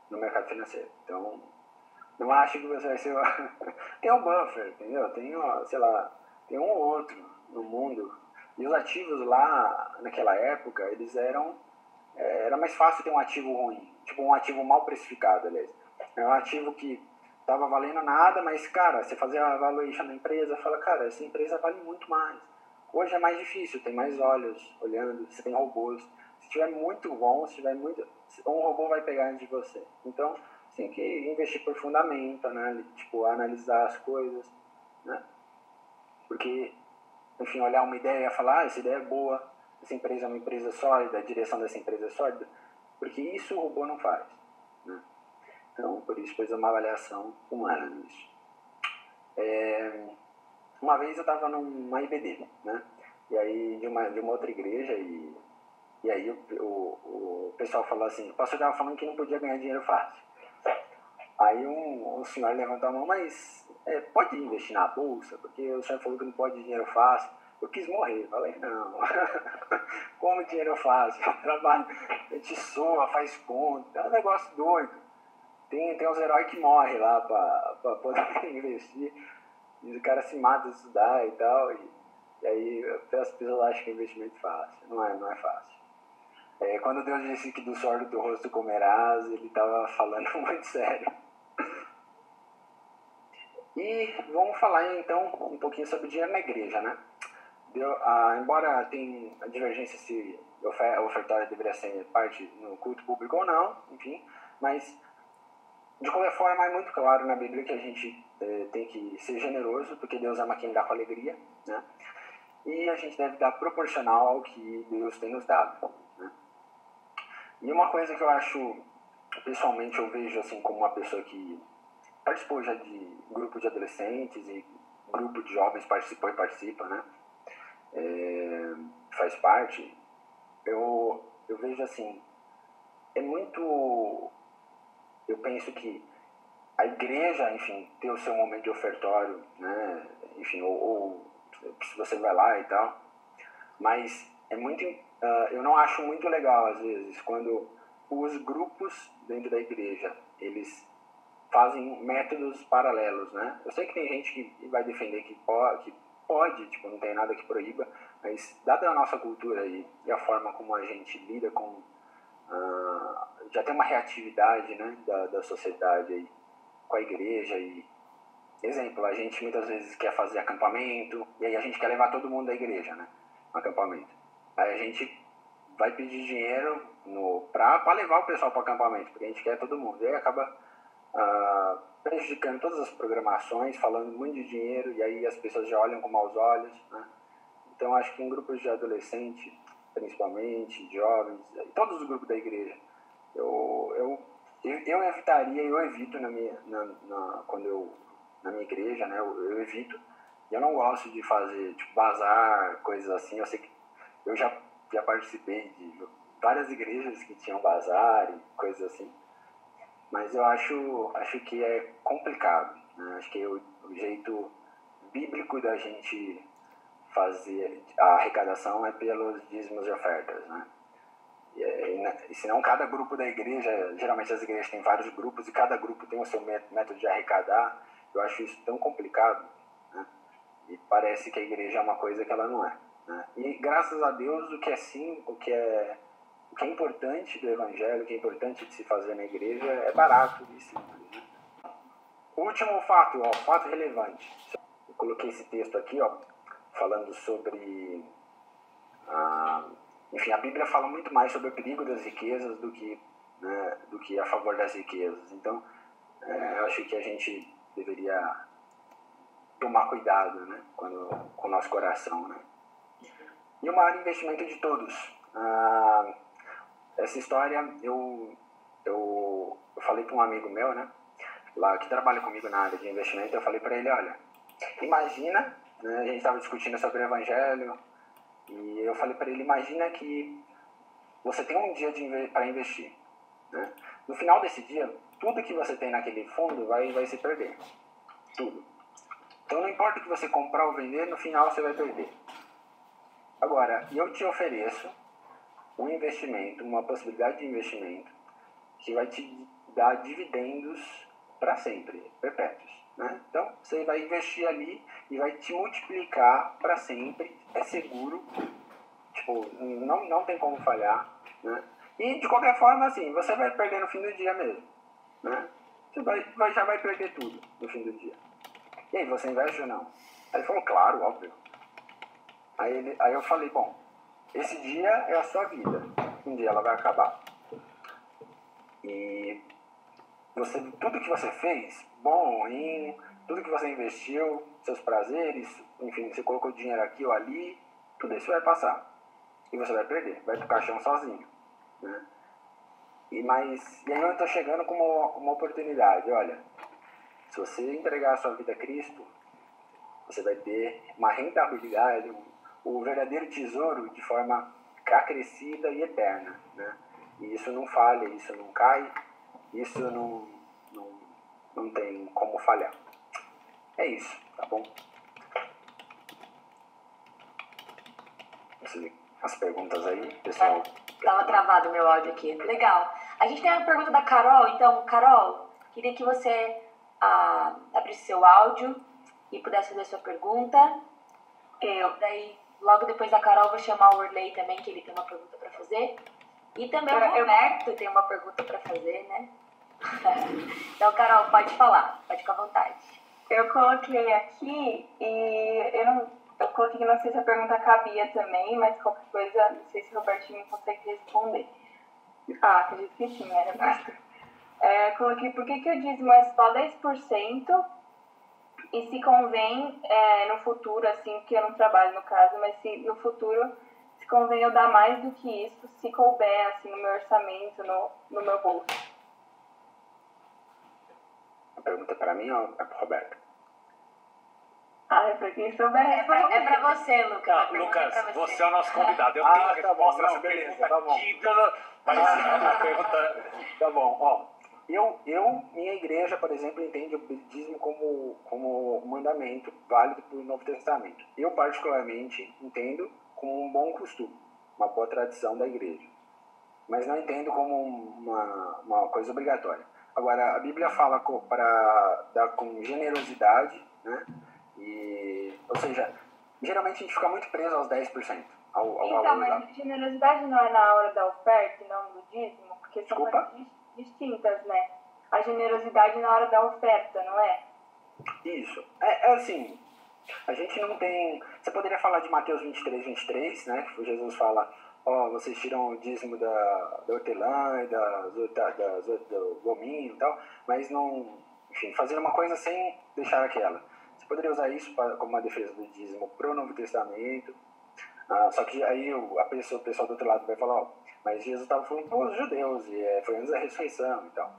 no mercado financeiro. Então, não acho que você vai ser... Tem um buffer, entendeu? Tem, sei lá, tem um ou outro no mundo. E os ativos lá, naquela época, eles era mais fácil ter um ativo ruim. Tipo, um ativo mal precificado, aliás. É um ativo que estava valendo nada, mas, cara, você fazia a valuation da empresa, fala, cara, essa empresa vale muito mais. Hoje é mais difícil, tem mais olhos olhando, você tem robôs. Se tiver muito bom, se tiver muito... um robô vai pegar antes de você. Então, você tem que investir por fundamento, né? Tipo, analisar as coisas, né? Porque, enfim, olhar uma ideia e falar, essa ideia é boa, essa empresa é uma empresa sólida, a direção dessa empresa é sólida, porque isso o robô não faz, né? Então, por isso, fez uma avaliação humana nisso. Uma vez eu estava numa IBD, né? E aí, de uma outra igreja, e aí o pessoal falou assim, o pastor estava falando que não podia ganhar dinheiro fácil. Aí um senhor levantou a mão, mas pode investir na bolsa? Porque o senhor falou que não pode dinheiro fácil. Eu quis morrer, falei, não, como dinheiro fácil? Trabalho, a gente soa, faz conta, é um negócio doido. Tem uns heróis que morrem lá pra poder investir, e o cara se mata de estudar e tal, e aí as pessoas acham que é investimento fácil, não é fácil. Quando Deus disse que do suor do teu rosto comerás, ele estava falando muito sério. E vamos falar então um pouquinho sobre dinheiro na igreja, né? Embora tenha a divergência se a ofertória deveria ser parte no culto público ou não, enfim, mas de qualquer forma é muito claro na Bíblia que a gente tem que ser generoso, porque Deus ama quem dá com alegria, né? E a gente deve dar proporcional ao que Deus tem nos dado, né? E uma coisa que eu acho, pessoalmente eu vejo assim como uma pessoa que participou já de grupo de adolescentes e grupo de jovens participou e participa, né? Faz parte, eu vejo assim, é muito, eu penso que a igreja, enfim, ter o seu momento de ofertório, né? Enfim, ou se você vai lá e tal, mas é muito, eu não acho muito legal às vezes quando os grupos dentro da igreja, eles fazem métodos paralelos, né? Eu sei que tem gente que vai defender que pode, tipo, não tem nada que proíba, mas dada a nossa cultura e a forma como a gente lida com... já tem uma reatividade, né, da sociedade aí, com a igreja e... Exemplo, a gente muitas vezes quer fazer acampamento, e aí a gente quer levar todo mundo da igreja, né, no acampamento. Aí a gente vai pedir dinheiro pra levar o pessoal para o acampamento, porque a gente quer todo mundo. E aí acaba prejudicando todas as programações, falando muito de dinheiro, e aí as pessoas já olham com maus olhos, né? Então acho que em grupos de adolescente, principalmente, jovens, todos os grupos da igreja, eu evitaria, eu evito na minha igreja, né? Eu evito. Eu não gosto de fazer tipo bazar, coisas assim. Eu sei que eu já participei de várias igrejas que tinham bazar e coisas assim. Mas eu acho que é complicado, né? Acho que o jeito bíblico da gente fazer a arrecadação é pelos dízimos e ofertas, né? E senão cada grupo da igreja, geralmente as igrejas têm vários grupos e cada grupo tem o seu método de arrecadar. Eu acho isso tão complicado, né? E parece que a igreja é uma coisa que ela não é, né? E graças a Deus o que é importante do evangelho, o que é importante de se fazer na igreja é barato e simples, né? Último fato, fato relevante. Eu coloquei esse texto aqui, falando sobre... enfim, a Bíblia fala muito mais sobre o perigo das riquezas do que a favor das riquezas. Então, eu acho que a gente deveria tomar cuidado, né, com o nosso coração, né? E o maior investimento de todos. Essa história eu falei para um amigo meu, né, lá que trabalha comigo na área de investimento. Eu falei para ele, olha, imagina, né, a gente estava discutindo sobre o evangelho, e eu falei para ele, imagina que você tem um dia para investir, né? No final desse dia, tudo que você tem naquele fundo vai se perder, tudo. Então não importa o que você comprar ou vender, no final você vai perder. Agora, eu te ofereço um investimento, uma possibilidade de investimento que vai te dar dividendos para sempre, perpétuos, né? Então, você vai investir ali e vai te multiplicar para sempre, é seguro, tipo, não tem como falhar, né? E, de qualquer forma, assim, você vai perder no fim do dia mesmo, né? Você já vai perder tudo no fim do dia. E aí, você investe ou não? Aí ele falou, claro, óbvio. Aí eu falei, bom, esse dia é a sua vida, um dia ela vai acabar. E tudo que você fez, bom ou ruim, tudo que você investiu, seus prazeres, enfim, você colocou dinheiro aqui ou ali, tudo isso vai passar. E você vai perder, vai pro caixão sozinho, né? E aí eu estou chegando com uma oportunidade. Olha, se você entregar a sua vida a Cristo, você vai ter uma rentabilidade, o verdadeiro tesouro de forma acrescida e eterna, né? E isso não falha, isso não cai, isso não tem como falhar. É isso, tá bom? As perguntas aí, pessoal. Tava travado o meu áudio aqui. Legal. A gente tem uma pergunta da Carol. Então, Carol, queria que você abrisse seu áudio e pudesse fazer sua pergunta. Daí, logo depois da Carol, eu vou chamar o Orley também, que ele tem uma pergunta para fazer. E também o Roberto tem uma pergunta para fazer, né? Então, Carol, pode falar. Pode ficar à vontade. Eu coloquei aqui e eu coloquei que não sei se a pergunta cabia também, mas qualquer coisa, não sei se o Robertinho consegue responder. Acredito que sim, né, Roberto? Coloquei por que o dízimo é só 10% e se convém no futuro, assim, que eu não trabalho no caso, mas se no futuro se convém eu dar mais do que isso, se couber, assim, no meu orçamento, no meu bolso. A pergunta é para mim ou é para Roberto? Ah, é pra quem souber. É pra você, Lucas. A pergunta Lucas, é pra você é o nosso convidado. Eu tenho a tá bom, resposta não, nessa beleza, pergunta tá bom. aqui, mas a pergunta... Tá bom, ó. Minha igreja, por exemplo, entende o dízimo como um mandamento válido para o Novo Testamento. Eu, particularmente, entendo como um bom costume, uma boa tradição da igreja. Mas não entendo como uma coisa obrigatória. Agora, a Bíblia fala para dar com generosidade, né? Ou seja, geralmente a gente fica muito preso aos 10%, ao Então, valor lá. mas generosidade não é na hora da oferta e não do dízimo? Porque são Desculpa? coisas distintas, né? A generosidade na hora da oferta, não é? Isso. É assim, a gente não tem... Você poderia falar de Mateus 23, né? Que Jesus fala, vocês tiram o dízimo da hortelã e do gominho e tal, mas não... Enfim, fazer uma coisa sem deixar aquela. Você poderia usar isso como uma defesa do dízimo pro Novo Testamento. Só que aí o pessoal do outro lado vai falar, mas Jesus estava falando para os judeus, e foi antes da ressurreição e tal.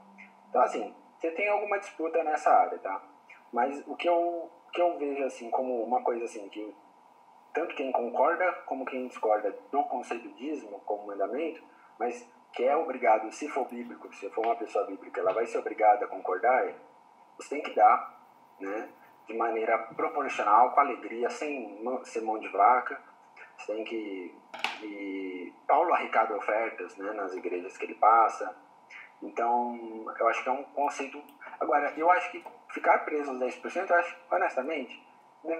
Então, assim, você tem alguma disputa nessa área, tá? Mas o que eu vejo, assim, como uma coisa, assim, que tanto quem concorda como quem discorda do conceito de dízimo como mandamento, mas que é obrigado, se for bíblico, se for uma pessoa bíblica, ela vai ser obrigada a concordar, você tem que dar, né? De maneira proporcional, com alegria, sem ser mão de vaca. Você tem que... E Paulo arrecada ofertas, né, nas igrejas que ele passa. Então, eu acho que é um conceito... Agora, eu acho que ficar preso aos 10%, eu acho, honestamente,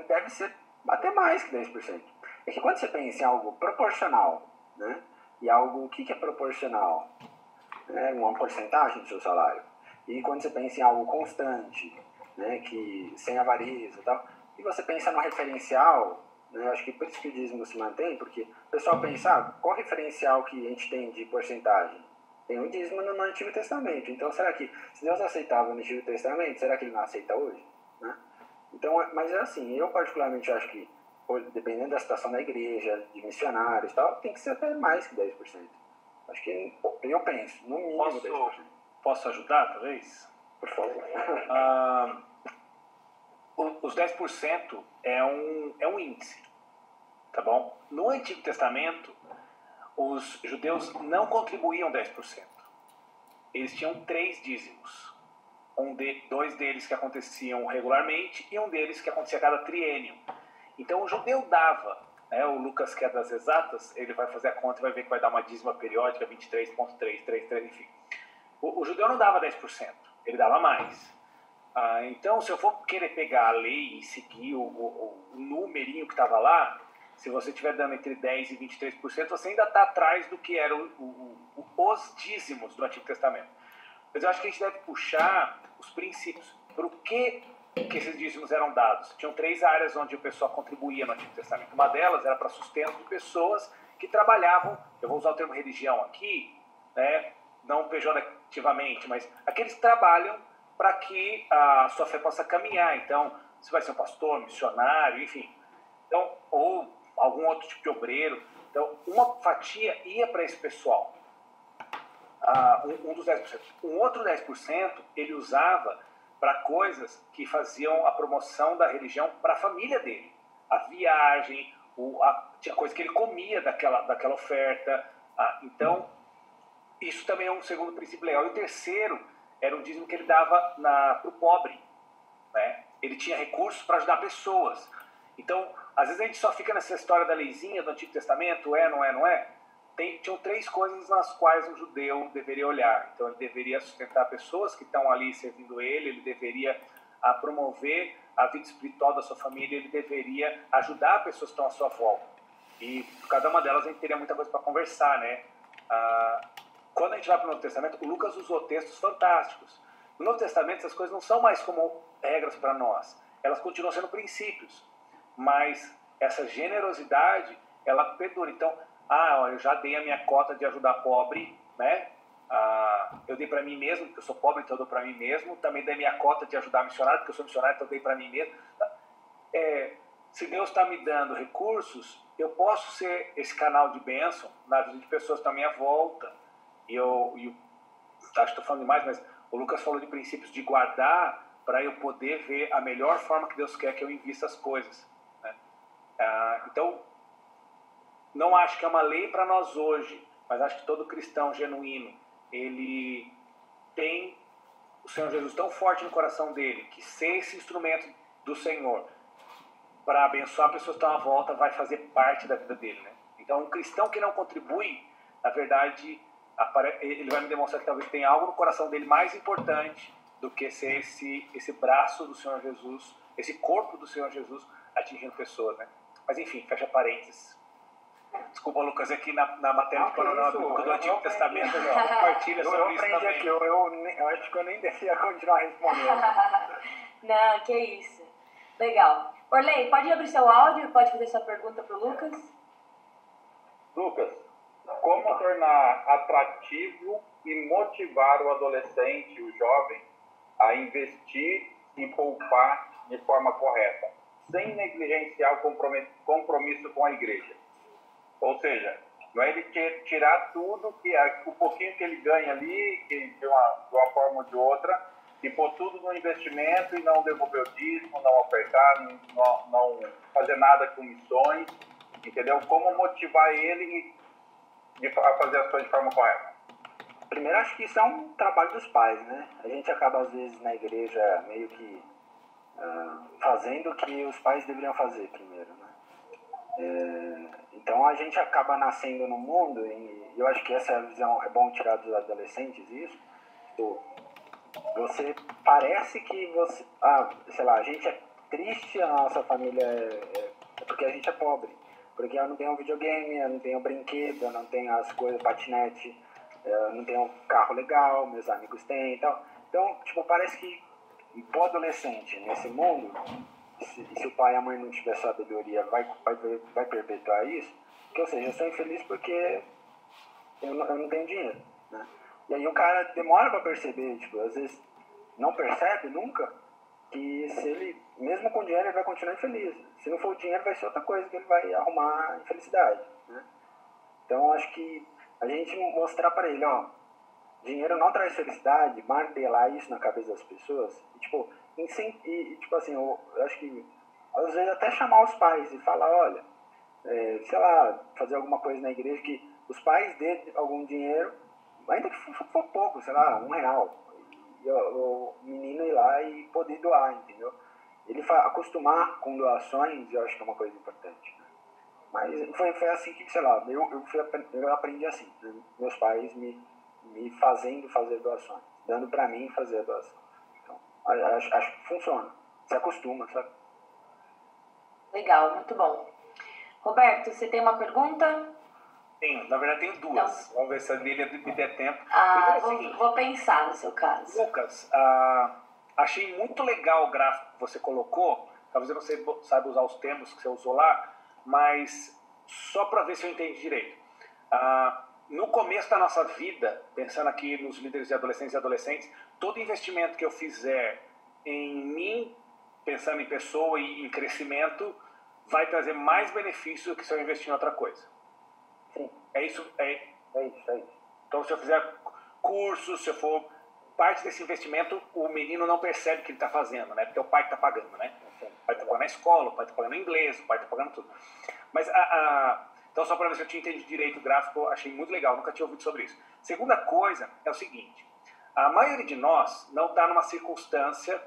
deve ser até mais que 10%. É que quando você pensa em algo proporcional, né, e algo... O que é proporcional? É uma porcentagem do seu salário. E quando você pensa em algo constante, né, que, sem avareza e tal, e você pensa no referencial, né, acho que por isso que o dízimo se mantém, porque o pessoal pensa, qual referencial que a gente tem de porcentagem? Tem um dízimo no Antigo Testamento. Então, será que, se Deus aceitava no Antigo Testamento, será que ele não aceita hoje? Né? Então, mas é assim, eu particularmente acho que, dependendo da situação da igreja, de missionários e tal, tem que ser até mais que 10%. Acho que, eu penso, no mínimo 10%. Posso ajudar, talvez? Por favor. Os 10% é um índice, tá bom? No Antigo Testamento, os judeus não contribuíam 10%. Eles tinham 3 dízimos. Dois deles que aconteciam regularmente e um deles que acontecia a cada triênio. Então o judeu dava, né, o Lucas, que é das exatas, ele vai fazer a conta e vai ver que vai dar uma dízima periódica, 23,333, enfim. O judeu não dava 10%, ele dava mais. Então, se eu for querer pegar a lei e seguir o numerinho que estava lá, se você estiver dando entre 10% e 23%, você ainda está atrás do que eram os dízimos do Antigo Testamento. Mas eu acho que a gente deve puxar os princípios. Por que esses dízimos eram dados? Tinham 3 áreas onde o pessoal contribuía no Antigo Testamento. Uma delas era para sustento de pessoas que trabalhavam, eu vou usar o termo religião aqui, né, não pejorativamente, mas aqueles que trabalham para que a sua fé possa caminhar. Então, você vai ser um pastor, missionário, enfim. Então, ou algum outro tipo de obreiro. Então, uma fatia ia para esse pessoal. Um dos 10%. Um outro 10% ele usava para coisas que faziam a promoção da religião para a família dele. A viagem, tinha coisa que ele comia daquela oferta. Então, isso também é um segundo princípio legal. E o terceiro era o dízimo que ele dava para o pobre. Né? Ele tinha recursos para ajudar pessoas. Então, às vezes a gente só fica nessa história da leizinha do Antigo Testamento, não é? Tinham 3 coisas nas quais um judeu deveria olhar. Então, ele deveria sustentar pessoas que estão ali servindo ele deveria promover a vida espiritual da sua família, ele deveria ajudar pessoas que estão à sua volta. E por cada uma delas a gente teria muita coisa para conversar, né? Quando a gente vai para o Novo Testamento, o Lucas usou textos fantásticos. No Novo Testamento, essas coisas não são mais como regras para nós. Elas continuam sendo princípios. Mas essa generosidade, ela perdura. Então, eu já dei a minha cota de ajudar pobre, né? Eu dei para mim mesmo, porque eu sou pobre, então eu dou para mim mesmo. Também dei minha cota de ajudar missionário, porque eu sou missionário, então eu dei para mim mesmo. se Deus está me dando recursos, eu posso ser esse canal de bênção na vida de pessoas que estão à minha volta. E acho que estou falando demais, mas o Lucas falou de princípios de guardar para eu poder ver a melhor forma que Deus quer que eu invista as coisas, né? Então, não acho que é uma lei para nós hoje, mas acho que todo cristão genuíno, ele tem o Senhor Jesus tão forte no coração dele, que ser esse instrumento do Senhor para abençoar pessoas que estão à volta vai fazer parte da vida dele, né? Então, um cristão que não contribui, na verdade, ele vai me demonstrar que talvez tenha algo no coração dele mais importante do que ser esse braço do Senhor Jesus, esse corpo do Senhor Jesus atingindo pessoas, né? Mas enfim, fecha parênteses. Desculpa, Lucas, aqui na matéria de panorama do Antigo Testamento, compartilha sobre isso também. Aqui, eu acho que eu nem devia continuar respondendo. Não, que isso. Legal. Orley, pode abrir seu áudio, pode fazer sua pergunta para o Lucas? Lucas, como tornar atrativo e motivar o adolescente, o jovem, a investir e poupar de forma correta, sem negligenciar o compromisso com a igreja? Ou seja, não é ele tirar tudo, o pouquinho que ele ganha ali, de uma forma ou de outra, e pôr tudo no investimento e não devolver o dízimo, não ofertar, não fazer nada com missões, entendeu? Como motivar ele a fazer as coisas de forma correta? Primeiro, acho que isso é um trabalho dos pais, né? A gente acaba, às vezes, na igreja, meio que fazendo o que os pais deveriam fazer primeiro, né? Então, a gente acaba nascendo no mundo, e eu acho que essa visão é bom tirar dos adolescentes, isso. Você parece que você... sei lá, a gente é triste, a nossa família é porque a gente é pobre. Porque eu não tenho um videogame, eu não tenho um brinquedo, eu não tenho as coisas, patinete, eu não tenho um carro legal, meus amigos têm e tal. Então, tipo, parece que pro adolescente nesse mundo, se o pai e a mãe não tiver sabedoria, vai perpetuar isso. Que, ou seja, eu sou infeliz porque eu não tenho dinheiro, né? E aí o cara demora para perceber, tipo, às vezes não percebe nunca que se ele, mesmo com dinheiro, ele vai continuar infeliz. Se não for o dinheiro, vai ser outra coisa que ele vai arrumar infelicidade, né? Então, acho que a gente mostrar para ele, ó, dinheiro não traz felicidade, martelar isso na cabeça das pessoas, e, tipo, tipo assim, eu acho que às vezes até chamar os pais e falar, olha, sei lá, fazer alguma coisa na igreja que os pais dêem algum dinheiro, ainda que for pouco, sei lá, R$1, e o menino ir lá e poder doar, entendeu? Ele acostumar com doações, eu acho que é uma coisa importante, né? Mas foi assim que, sei lá, eu aprendi assim, né? Meus pais me fazendo fazer doações, dando pra mim fazer a doação. Então, acho que funciona, se acostuma, sabe? Legal, muito bom. Roberto, você tem uma pergunta? Tenho, na verdade tenho duas. Então, vamos ver se a Lília me der tempo. Vou pensar no seu caso. Lucas, achei muito legal o gráfico que você colocou. Talvez eu não saiba usar os termos que você usou lá, mas só para ver se eu entendi direito. No começo da nossa vida, pensando aqui nos líderes de adolescentes e adolescentes, todo investimento que eu fizer em mim, pensando em pessoa e em crescimento, vai trazer mais benefício do que se eu investir em outra coisa. Sim. É isso? É isso. Então, se eu fizer curso, se eu for parte desse investimento, o menino não percebe o que ele está fazendo, né? Porque é o pai que está pagando, né? O pai está pagando na escola, o pai está pagando inglês, o pai está pagando tudo. Mas, então, só para ver se eu tinha entendido direito o gráfico, achei muito legal, nunca tinha ouvido sobre isso. Segunda coisa é o seguinte, a maioria de nós não está numa circunstância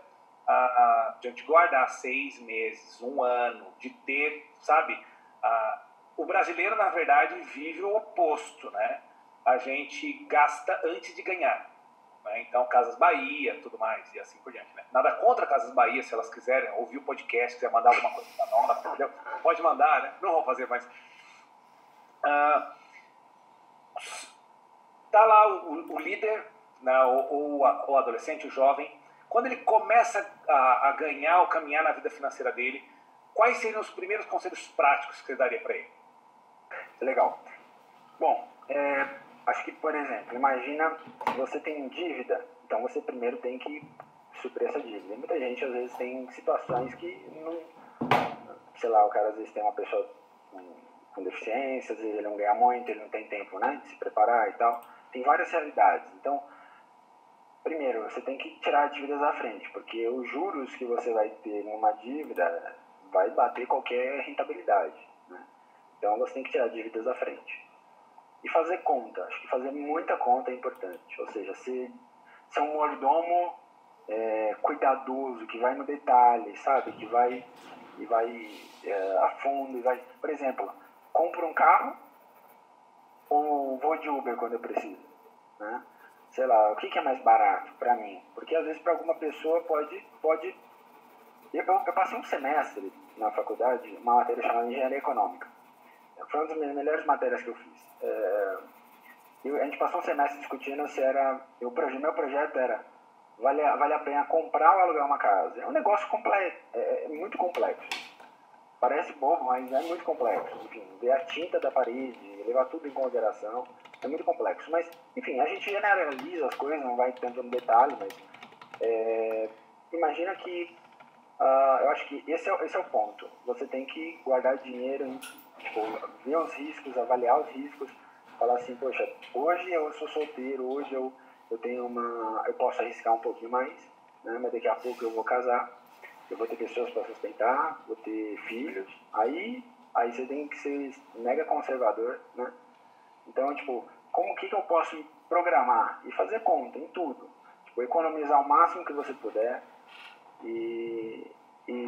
de a gente guardar 6 meses, 1 ano, de ter, sabe? O brasileiro, na verdade, vive o oposto, né? A gente gasta antes de ganhar, né? Então, Casas Bahia, tudo mais, e assim por diante, né? Nada contra Casas Bahia, se elas quiserem ouvir o podcast, quiser mandar alguma coisa pra nós, entendeu? Pode mandar, né? Não vou fazer mais. Tá lá o líder, né? o adolescente, o jovem, quando ele começa a ganhar ou caminhar na vida financeira dele, quais seriam os primeiros conselhos práticos que você daria para ele? Legal. Bom, acho que, por exemplo, imagina se você tem dívida, então você primeiro tem que suprir essa dívida. Muita gente, às vezes, tem situações que sei lá, o cara às vezes tem uma pessoa com deficiências, ele não ganha muito, ele não tem tempo, né, de se preparar e tal. Tem várias realidades. Então, primeiro, você tem que tirar dívidas à frente, porque os juros que você vai ter numa dívida vai bater qualquer rentabilidade, né? Então, você tem que tirar dívidas à frente. E fazer conta. Acho que fazer muita conta é importante. Ou seja, ser um mordomo cuidadoso, que vai no detalhe, sabe? Que vai a fundo. Por exemplo, compro um carro ou vou de Uber quando eu preciso, né? Sei lá, o que é mais barato para mim? Porque às vezes para alguma pessoa pode... Eu passei um semestre na faculdade, uma matéria chamada Engenharia Econômica. Foi uma das melhores matérias que eu fiz. A gente passou um semestre discutindo se era... meu projeto era: vale a pena comprar ou alugar uma casa? É um negócio complexo, é muito complexo. Parece bobo, mas é muito complexo. Enfim, ver a tinta da parede, levar tudo em consideração, é muito complexo. Mas, enfim, a gente generaliza as coisas, não vai tanto no detalhe, mas imagina que... eu acho que esse é o ponto. Você tem que guardar dinheiro, tipo, ver os riscos, avaliar os riscos, falar assim: poxa, hoje eu sou solteiro, hoje eu tenho eu posso arriscar um pouquinho mais, né? Mas daqui a pouco eu vou casar, eu vou ter pessoas para sustentar, vou ter filhos, aí você tem que ser mega conservador, né? Então, tipo, o que eu posso me programar e fazer conta em tudo? Tipo, economizar o máximo que você puder e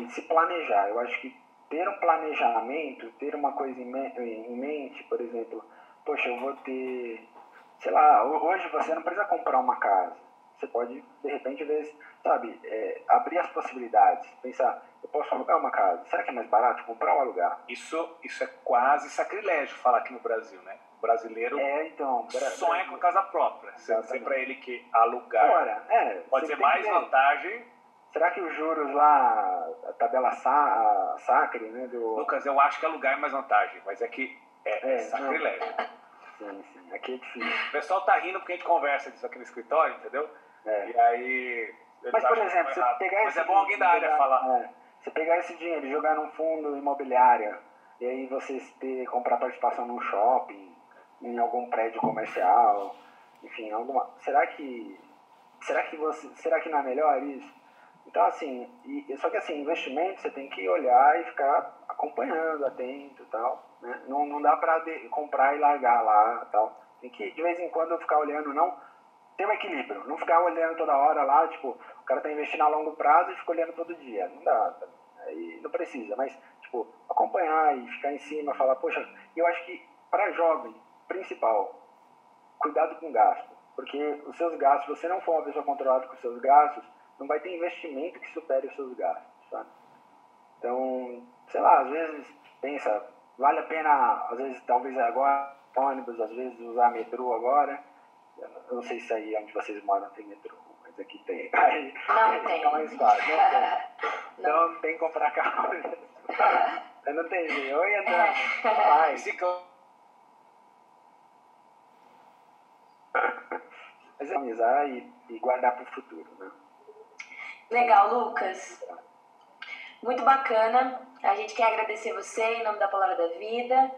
se planejar. Eu acho que ter um planejamento, ter uma coisa em mente, por exemplo, poxa, eu vou ter, sei lá, hoje você não precisa comprar uma casa. Você pode, de repente, ver, sabe, abrir as possibilidades, pensar: eu posso alugar uma casa, será que é mais barato comprar ou alugar? Isso é quase sacrilégio falar aqui no Brasil, né? O brasileiro sonha com casa própria. Você dizer para ele que alugar agora, pode ser mais vantagem. Será que os juros lá, a tabela Sacre, né? Lucas, eu acho que alugar é mais vantagem, mas é que é sacrilégio. Sim, aqui é difícil. O pessoal tá rindo porque a gente conversa disso aqui no escritório, entendeu? E aí... Mas, por exemplo, você pegar mas é bom alguém da área falar. Você pegar esse dinheiro e jogar num fundo imobiliário, e aí você comprar participação num shopping, em algum prédio comercial, enfim, será que não é melhor isso? Então, assim, só que assim, investimento você tem que olhar e ficar acompanhando, atento e tal, né? Não dá pra comprar e largar lá e tal. Tem que, de vez em quando, ficar olhando, ter um equilíbrio. Não ficar olhando toda hora lá, tipo, o cara tá investindo a longo prazo e fica olhando todo dia. Não dá, aí não precisa, mas, tipo, acompanhar e ficar em cima, falar: poxa, eu acho que pra jovem, principal, cuidado com gasto. Porque os seus gastos, se você não for uma pessoa controlada com os seus gastos, não vai ter investimento que supere os seus gastos, sabe? Então, sei lá, às vezes pensa, vale a pena, às vezes, talvez agora, ônibus, às vezes usar metrô agora. Eu não sei se aí onde vocês moram tem metrô, mas aqui tem. Aí fica mais fácil, não tem. Então tem que comprar carro. Eu não tenho jeito, eu ia andando. Bicicleta. Mas economizar e guardar para o futuro, né? Legal, Lucas. Muito bacana. A gente quer agradecer você em nome da Palavra da Vida.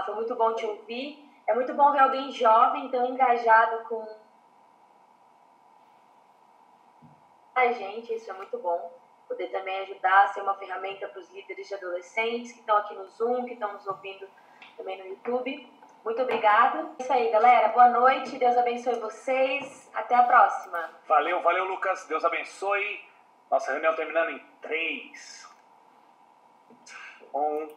Foi muito bom te ouvir. É muito bom ver alguém jovem, tão engajado com a gente. Isso é muito bom. Poder também ajudar a ser uma ferramenta para os líderes de adolescentes que estão aqui no Zoom, que estão nos ouvindo também no YouTube. Muito obrigada. É isso aí, galera. Boa noite. Deus abençoe vocês. Até a próxima. Valeu, Lucas. Deus abençoe. Nossa reunião terminando em 3, 1...